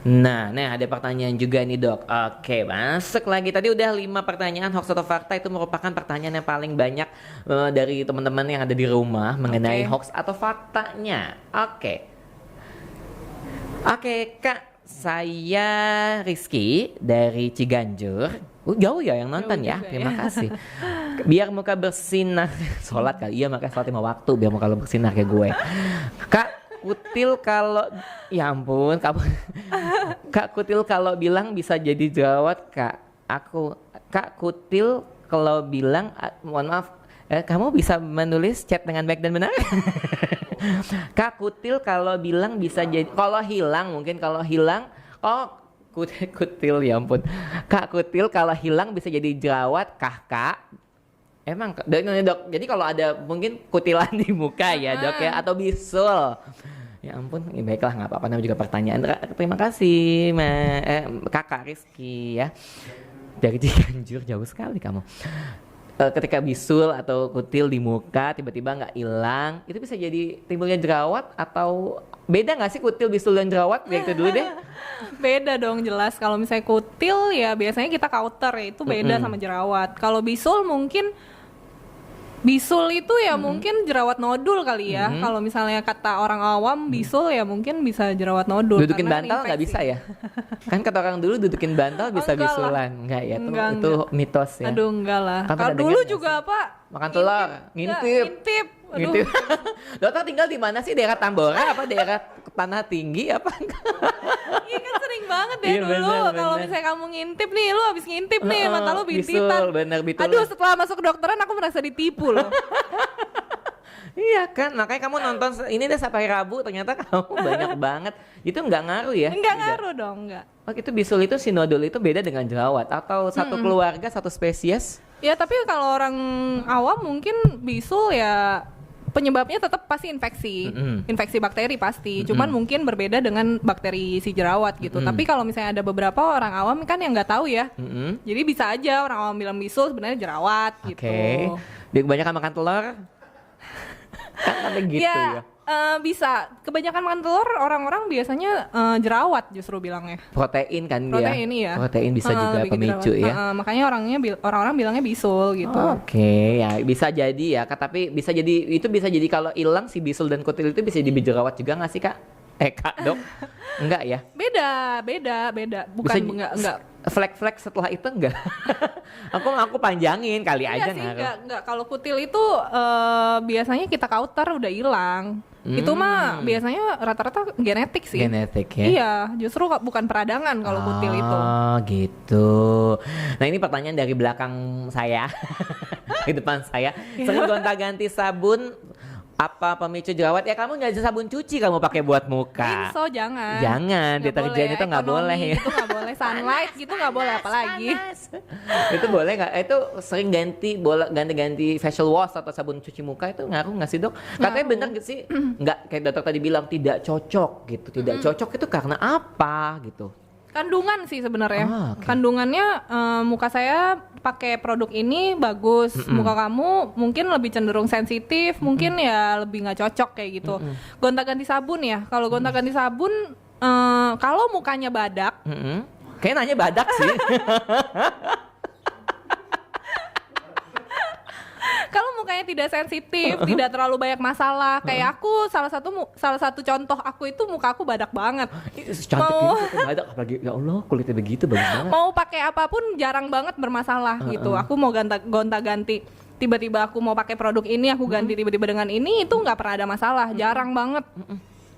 Nah, ada pertanyaan juga nih dok. Oke, masuk lagi. Tadi udah 5 pertanyaan hoax atau fakta, itu merupakan pertanyaan yang paling banyak dari teman-teman yang ada di rumah mengenai hoax atau faktanya. Oke, Kak, saya Rizky dari Ciganjur. Jauh ya yang nonton ya. Terima kasih. Biar muka bersinar. Sholat kali. Iya, makanya sholat 5 waktu biar muka lo bersinar kayak gue. Kak, kutil kalau ya ampun, Kak kutil kalau bilang bisa jadi jerawat, Kak. Kak kutil kalau bilang mohon maaf, kamu bisa menulis chat dengan baik dan benar? Kak kutil kalau bilang bisa jadi, kalau hilang kutil ya ampun. Kak kutil kalau hilang bisa jadi jerawat kah, Kak? Emang dok, jadi kalau ada mungkin kutilan di muka ya dok ya, atau bisul. Ya ampun, baiklah nggak apa-apa, namanya juga pertanyaan. Terima kasih Kakak Rizky ya. Dari Cianjur, jauh sekali kamu. Ketika bisul atau kutil di muka tiba-tiba nggak hilang, itu bisa jadi timbulnya jerawat, atau beda nggak sih kutil, bisul dan jerawat? Ya itu dulu deh. Beda dong, jelas. Kalau misalnya kutil ya biasanya kita counter ya, itu beda sama jerawat. Kalau bisul mungkin bisul itu ya mungkin jerawat nodul kali ya. Kalau misalnya kata orang awam bisul ya mungkin bisa jerawat nodul. Dudukin bantal nggak bisa ya? Kan kata orang dulu dudukin bantal bisa bisulan. Enggak ya, itu mitos ya. Aduh enggak lah. Kalau dulu juga apa? Makan telur, ngintip. Ngintip. Dokter tinggal di mana sih? Daerah Tambora apa daerah Tanah Tinggi apa? Iya kan sering banget ya dulu. Kalau misalnya kamu ngintip nih, lu habis ngintip nih mata lu bintitan. Bisul. Aduh, setelah masuk kedokteran aku merasa ditipu loh. Iya kan, makanya kamu nonton ini deh sampai Rabu, ternyata kamu banyak banget. Itu nggak ngaruh ya? Nggak ngaruh dong, nggak. Oh, itu bisul itu, si nodul itu beda dengan jerawat atau satu keluarga, satu spesies? Ya tapi kalau orang awam mungkin bisul ya penyebabnya tetap pasti infeksi bakteri pasti, cuman mungkin berbeda dengan bakteri si jerawat gitu. Tapi kalau misalnya ada beberapa orang awam kan yang nggak tahu ya, jadi bisa aja orang awam bilang bisul sebenarnya jerawat gitu. Dia kebanyakan makan telur, kan ada gitu ya. Bisa, kebanyakan makan telur orang-orang biasanya jerawat justru bilangnya. Protein kan dia. Protein iya. Protein bisa juga pemicu ya. Makanya orang-orang bilangnya bisul gitu. Oke, ya bisa jadi ya. Tapi bisa jadi kalau hilang si bisul dan kutil itu bisa jadi jerawat juga nggak sih Kak? Kak dok? Enggak ya? Beda. Bukan enggak. Flek-flek setelah itu enggak? aku panjangin kali aja sih, enggak. Kalau kutil itu biasanya kita counter udah hilang. Itu mah biasanya rata-rata genetik sih. Genetik ya? Iya, justru bukan peradangan kalau kutil itu. Oh gitu. Nah ini pertanyaan dari belakang saya, di depan saya. Sering gonta-ganti sabun. Apa pemicu jerawat? Ya kamu nggak bisa sabun cuci, kamu pakai buat muka. Rinso jangan. Jangan, deterjen itu nggak boleh ya. Itu nggak boleh, sunlight gitu nggak boleh apalagi. Itu boleh nggak? Itu sering ganti facial wash atau sabun cuci muka itu ngaruh nggak sih dok? Katanya bener gitu sih? Nggak, kayak dokter tadi bilang tidak cocok gitu. Tidak cocok itu karena apa gitu? Kandungan sih sebenarnya. Kandungannya muka saya pakai produk ini bagus, muka kamu mungkin lebih cenderung sensitif, mungkin ya lebih nggak cocok kayak gitu. Gonta-ganti sabun ya. Kalau gonta-ganti sabun, kalau mukanya badak, kayaknya nanya badak sih. Kalau mukanya tidak sensitif, tidak terlalu banyak masalah, kayak aku salah satu contoh aku itu muka aku badak banget. Cantik gitu badak, apalagi ya Allah kulitnya begitu bagus banget. Mau pakai apapun jarang banget bermasalah gitu. Aku mau gonta-ganti, tiba-tiba aku mau pakai produk ini, aku ganti tiba-tiba dengan ini, itu nggak pernah ada masalah, jarang banget.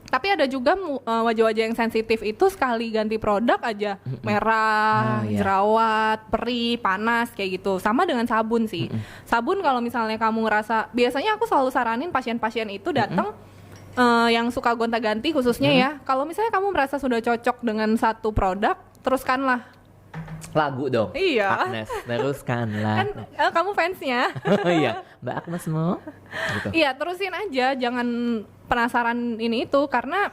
Tapi ada juga wajah-wajah yang sensitif itu sekali ganti produk aja merah, jerawat, perih, panas kayak gitu. Sama dengan sabun sih. Sabun kalau misalnya kamu ngerasa, biasanya aku selalu saranin pasien-pasien itu datang yang suka gonta-ganti khususnya ya. Kalau misalnya kamu merasa sudah cocok dengan satu produk, teruskanlah. Lagu dong. Iya. Agnes, teruskanlah. Kan kamu fansnya. Iya, Mbak Agnes mau. Gitu. Iya, terusin aja, jangan penasaran ini itu, karena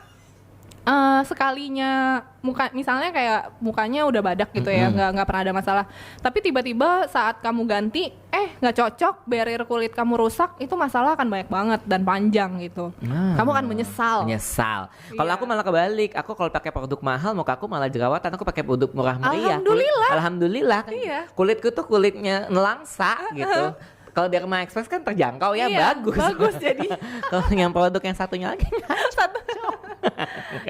sekalinya misalnya kayak mukanya udah badak gitu ya, nggak pernah ada masalah. Tapi tiba-tiba saat kamu ganti, nggak cocok, barrier kulit kamu rusak, itu masalah akan banyak banget dan panjang gitu. Kamu akan menyesal. Kalau aku malah kebalik, aku kalau pakai produk mahal, muka aku malah jerawatan. Aku pakai produk murah meriah. Alhamdulillah. Iya. Kulitku tuh kulitnya nelangsa gitu. Kalau Derma Express kan terjangkau ya, bagus jadi. Kalau yang produk yang satunya lagi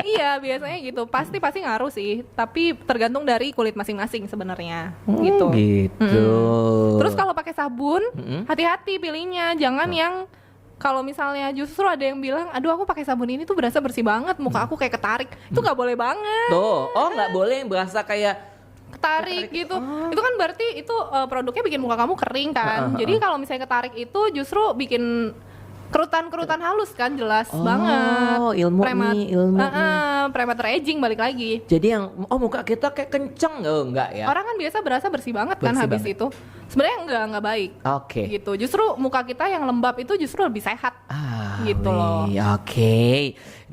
Iya, biasanya gitu. Pasti ngaruh sih, tapi tergantung dari kulit masing-masing sebenarnya. Gitu. Terus kalau pakai sabun, hati-hati pilihnya. Jangan yang kalau misalnya justru ada yang bilang, aduh aku pakai sabun ini tuh berasa bersih banget, muka aku kayak ketarik. Itu nggak boleh banget. Nggak boleh yang berasa kayak ketarik gitu. Itu kan berarti itu produknya bikin muka kamu kering kan. Jadi kalau misalnya ketarik itu justru bikin kerutan halus kan, jelas banget. Ilmu. Premature aging balik lagi. Jadi yang muka kita kayak kenceng enggak ya? Orang kan biasa berasa bersih banget kan habis itu. Sebenarnya enggak baik. Gitu. Justru muka kita yang lembab itu justru lebih sehat. Gitu loh.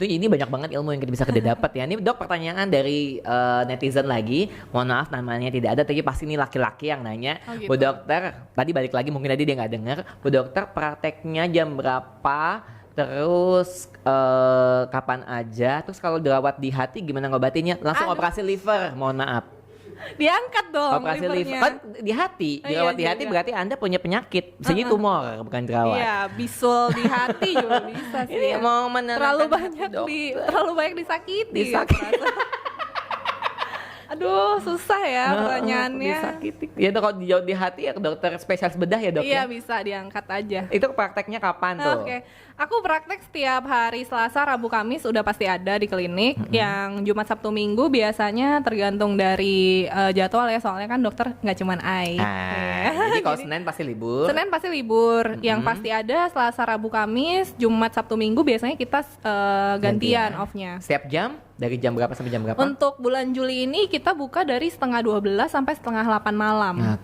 Ini banyak banget ilmu yang kita bisa dapat ya. Ini Dok, pertanyaan dari netizen lagi. Mohon maaf namanya tidak ada, tapi pasti ini laki-laki yang nanya. Gitu. Bu dokter, tadi balik lagi mungkin tadi dia nggak dengar. Bu dokter, prakteknya jam berapa? Terus kapan aja? Terus kalau jerawat di hati gimana ngobatinnya? Langsung operasi liver, mohon maaf. Diangkat dong operasi livernya. liver kan di hati, jerawat di hati berarti Anda punya penyakit. Bisa jadi tumor, bukan jerawat. Iya, bisul di hati juga bisa sih. Ini mau terlalu banyak disakiti. Aduh, susah ya pertanyaannya. Disakiti. Ya Dok, kalau dijauh di hati ya ke dokter spesialis bedah ya Dok. Iya, bisa diangkat aja. Itu prakteknya kapan tuh? Oke. Aku praktek setiap hari Selasa, Rabu, Kamis udah pasti ada di klinik. Yang Jumat, Sabtu, Minggu biasanya tergantung dari jadwal ya, soalnya kan dokter nggak cuman Jadi kalau Senin pasti libur. Yang pasti ada Selasa, Rabu, Kamis. Jumat, Sabtu, Minggu biasanya kita gantian off-nya. Setiap jam? Dari jam berapa sampai jam berapa? Untuk bulan Juli ini kita buka dari setengah 12 sampai setengah 8 malam.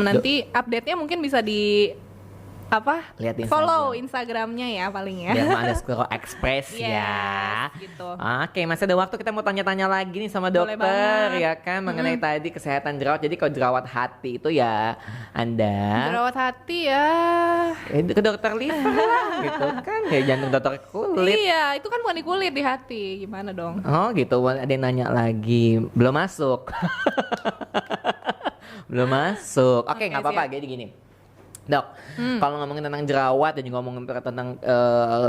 Nanti update-nya mungkin bisa di lihat di follow Instagramnya ya paling ya. Biar ada Skoro Express ya. Gitu. Masih ada waktu, kita mau tanya-tanya lagi nih sama dokter ya kan mengenai tadi kesehatan jerawat. Jadi kalau jerawat hati itu ya Anda jerawat hati ya ke dokter liver lah gitu kan, ya jantung dokter kulit. Iya, itu kan bukan di kulit, di hati. Gimana dong? Gitu. Ada yang nanya lagi, belum masuk. Belum masuk. Oke, nggak apa-apa. Jadi gini Dok, kalau ngomongin tentang jerawat dan juga ngomongin tentang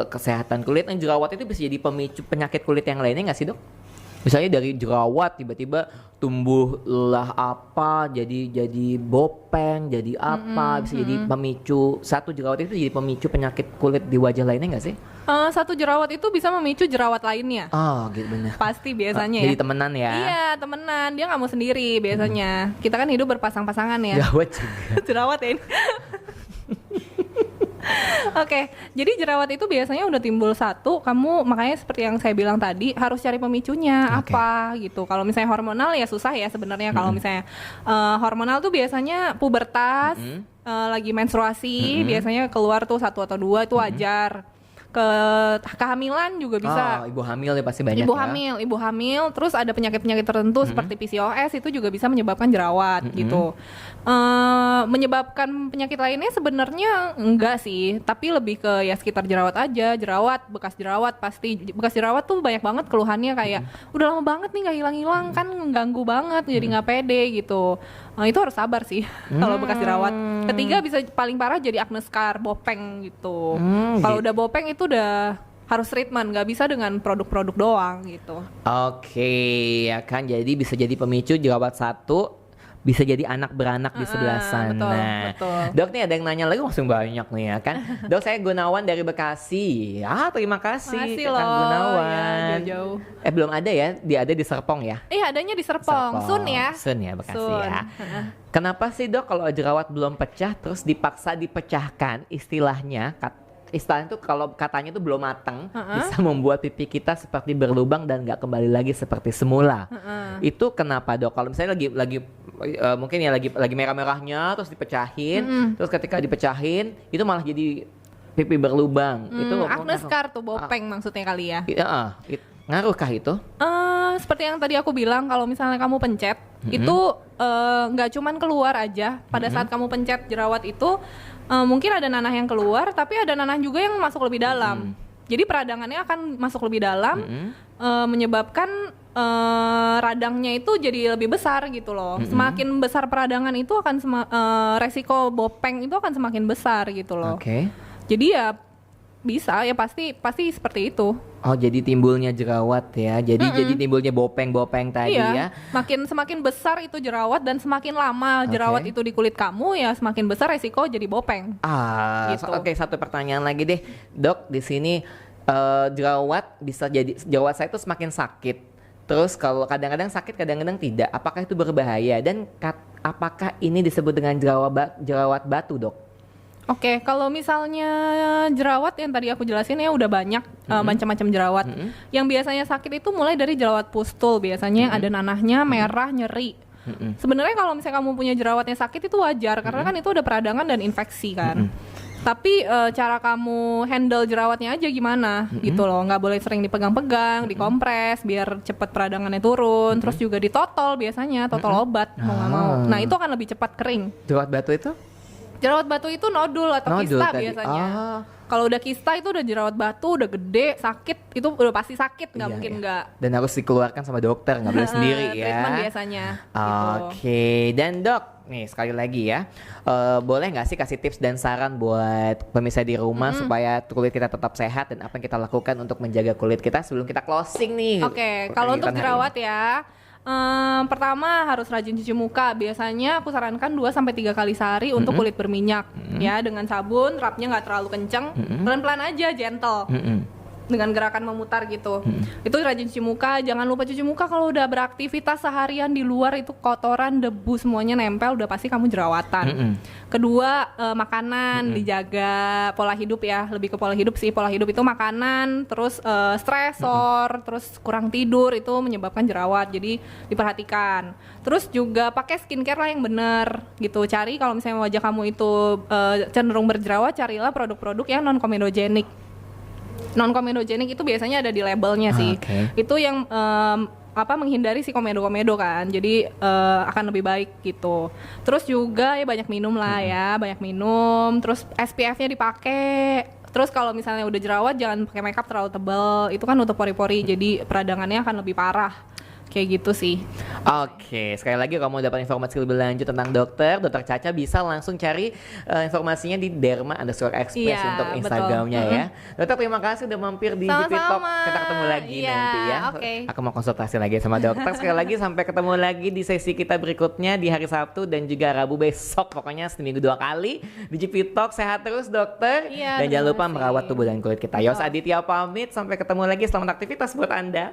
kesehatan kulit, jerawat itu bisa jadi pemicu penyakit kulit yang lainnya nggak sih Dok? Misalnya dari jerawat tiba-tiba tumbuhlah apa, jadi bopeng, jadi apa, bisa jadi pemicu, satu jerawat itu jadi pemicu penyakit kulit di wajah lainnya nggak sih? Satu jerawat itu bisa memicu jerawat lainnya. Gitu benar. Pasti biasanya ya. Jadi temenan ya? Iya, temenan. Dia nggak mau sendiri biasanya. Kita kan hidup berpasang-pasangan ya. Jerawat juga. Jerawat ya ini. Oke, jadi jerawat itu biasanya udah timbul satu, kamu makanya seperti yang saya bilang tadi harus cari pemicunya apa gitu. Kalau misalnya hormonal ya susah ya sebenarnya. Kalau misalnya hormonal tuh biasanya pubertas, lagi menstruasi, biasanya keluar tuh 1 atau 2 itu wajar. Kehamilan juga bisa. Ibu hamil ya pasti banyak. Ibu hamil, terus ada penyakit-penyakit tertentu seperti PCOS itu juga bisa menyebabkan jerawat gitu. Menyebabkan penyakit lainnya sebenarnya enggak sih, tapi lebih ke ya sekitar jerawat aja, bekas jerawat pasti. Bekas jerawat tuh banyak banget keluhannya kayak udah lama banget nih nggak hilang-hilang kan, mengganggu banget, jadi nggak pede gitu. Itu harus sabar sih kalau bekas jerawat. Ketiga bisa paling parah jadi acne scar, bopeng gitu. Kalau udah bopeng itu udah harus treatment, nggak bisa dengan produk-produk doang gitu. Ya kan, jadi bisa jadi pemicu jerawat satu, bisa jadi anak beranak di sebelah sana. Betul. Dok, nih ada yang nanya lagi, langsung banyak nih ya kan. Dok, saya Gunawan dari Bekasi. Terima kasih Kang Gunawan. Ya, jauh-jauh. Belum ada ya, dia ada di Serpong ya? Adanya di Serpong. Sun ya Bekasi ya. Kenapa sih Dok kalau jerawat belum pecah terus dipaksa dipecahkan, istilahnya itu kalau katanya itu belum matang, bisa membuat pipi kita seperti berlubang dan nggak kembali lagi seperti semula. Itu kenapa Dok? Kalau misalnya lagi mungkin ya lagi merah-merahnya terus dipecahin, terus ketika dipecahin itu malah jadi pipi berlubang. Itu acne scar tuh, bopeng maksudnya kali ya. Ngaruhkah itu? Seperti yang tadi aku bilang, kalau misalnya kamu pencet, itu nggak cuman keluar aja. Pada saat kamu pencet jerawat itu, mungkin ada nanah yang keluar, tapi ada nanah juga yang masuk lebih dalam. Jadi peradangannya akan masuk lebih dalam, menyebabkan radangnya itu jadi lebih besar gitu loh. Semakin besar peradangan itu akan resiko bopeng itu akan semakin besar gitu loh. Jadi ya bisa ya pasti seperti itu. Oh, jadi timbulnya jerawat ya. Jadi timbulnya bopeng-bopeng tadi ya. Semakin besar itu jerawat dan semakin lama jerawat itu di kulit kamu ya semakin besar resiko jadi bopeng. Gitu. Oke, satu pertanyaan lagi deh, Dok. Di sini jerawat bisa jadi jerawat saya itu semakin sakit. Terus kalau kadang-kadang sakit, kadang-kadang tidak. Apakah itu berbahaya dan apakah ini disebut dengan jerawat batu, Dok? Oke, kalau misalnya jerawat yang tadi aku jelasin ya udah banyak macam-macam jerawat. Yang biasanya sakit itu mulai dari jerawat pustul, biasanya yang ada nanahnya, merah, nyeri. Sebenarnya kalau misalnya kamu punya jerawatnya sakit itu wajar karena kan itu ada peradangan dan infeksi kan. Tapi cara kamu handle jerawatnya aja gimana gitu loh. Nggak boleh sering dipegang-pegang, dikompres biar cepat peradangannya turun. Terus juga ditotol biasanya, totol obat mau nggak mau. Nah itu akan lebih cepat kering. Jerawat batu itu? Jerawat batu itu nodul atau kista tadi. Biasanya. Kalau udah kista itu udah jerawat batu, udah gede, sakit, itu udah pasti sakit, nggak mungkin nggak. Dan harus dikeluarkan sama dokter, nggak boleh sendiri ya. Treatment biasanya. Oke, dan Dok, nih sekali lagi ya, boleh nggak sih kasih tips dan saran buat pemirsa di rumah supaya kulit kita tetap sehat dan apa yang kita lakukan untuk menjaga kulit kita sebelum kita closing nih? Oke, kalau untuk jerawat ya. Pertama harus rajin cuci muka. Biasanya aku sarankan 2-3 kali sehari untuk kulit berminyak ya, dengan sabun, rapnya nggak terlalu kenceng, pelan-pelan aja, gentle. Dengan gerakan memutar gitu. Itu rajin cuci muka, jangan lupa cuci muka kalau udah beraktivitas seharian di luar itu kotoran, debu semuanya nempel, udah pasti kamu jerawatan. Kedua, makanan dijaga, pola hidup ya, lebih ke pola hidup sih. Pola hidup itu makanan, terus stresor, terus kurang tidur itu menyebabkan jerawat. Jadi diperhatikan. Terus juga pakai skincare lah yang benar gitu. Cari kalau misalnya wajah kamu itu cenderung berjerawat, carilah produk-produk yang non komedogenik. Non-komedogenik itu biasanya ada di labelnya sih. Itu yang menghindari si komedo-komedo kan. Jadi akan lebih baik gitu. Terus juga ya banyak minum lah ya, banyak minum. Terus SPF-nya dipakai. Terus kalau misalnya udah jerawat jangan pakai makeup terlalu tebal. Itu kan nutup pori-pori, jadi peradangannya akan lebih parah. Kayak gitu sih. Oke, sekali lagi kalau mau dapat informasi lebih lanjut tentang Dokter Caca bisa langsung cari informasinya di Derma_Express untuk Instagramnya ya. Dokter, terima kasih udah mampir di GP Talk. Kita ketemu lagi nanti ya. Aku mau konsultasi lagi sama dokter. Sekali lagi sampai ketemu lagi di sesi kita berikutnya di hari Sabtu dan juga Rabu besok. Pokoknya seminggu 2 kali di GP Talk. Sehat terus dokter. Dan jangan lupa merawat tubuh dan kulit kita. Yos Aditya pamit, sampai ketemu lagi. Selamat aktivitas buat Anda.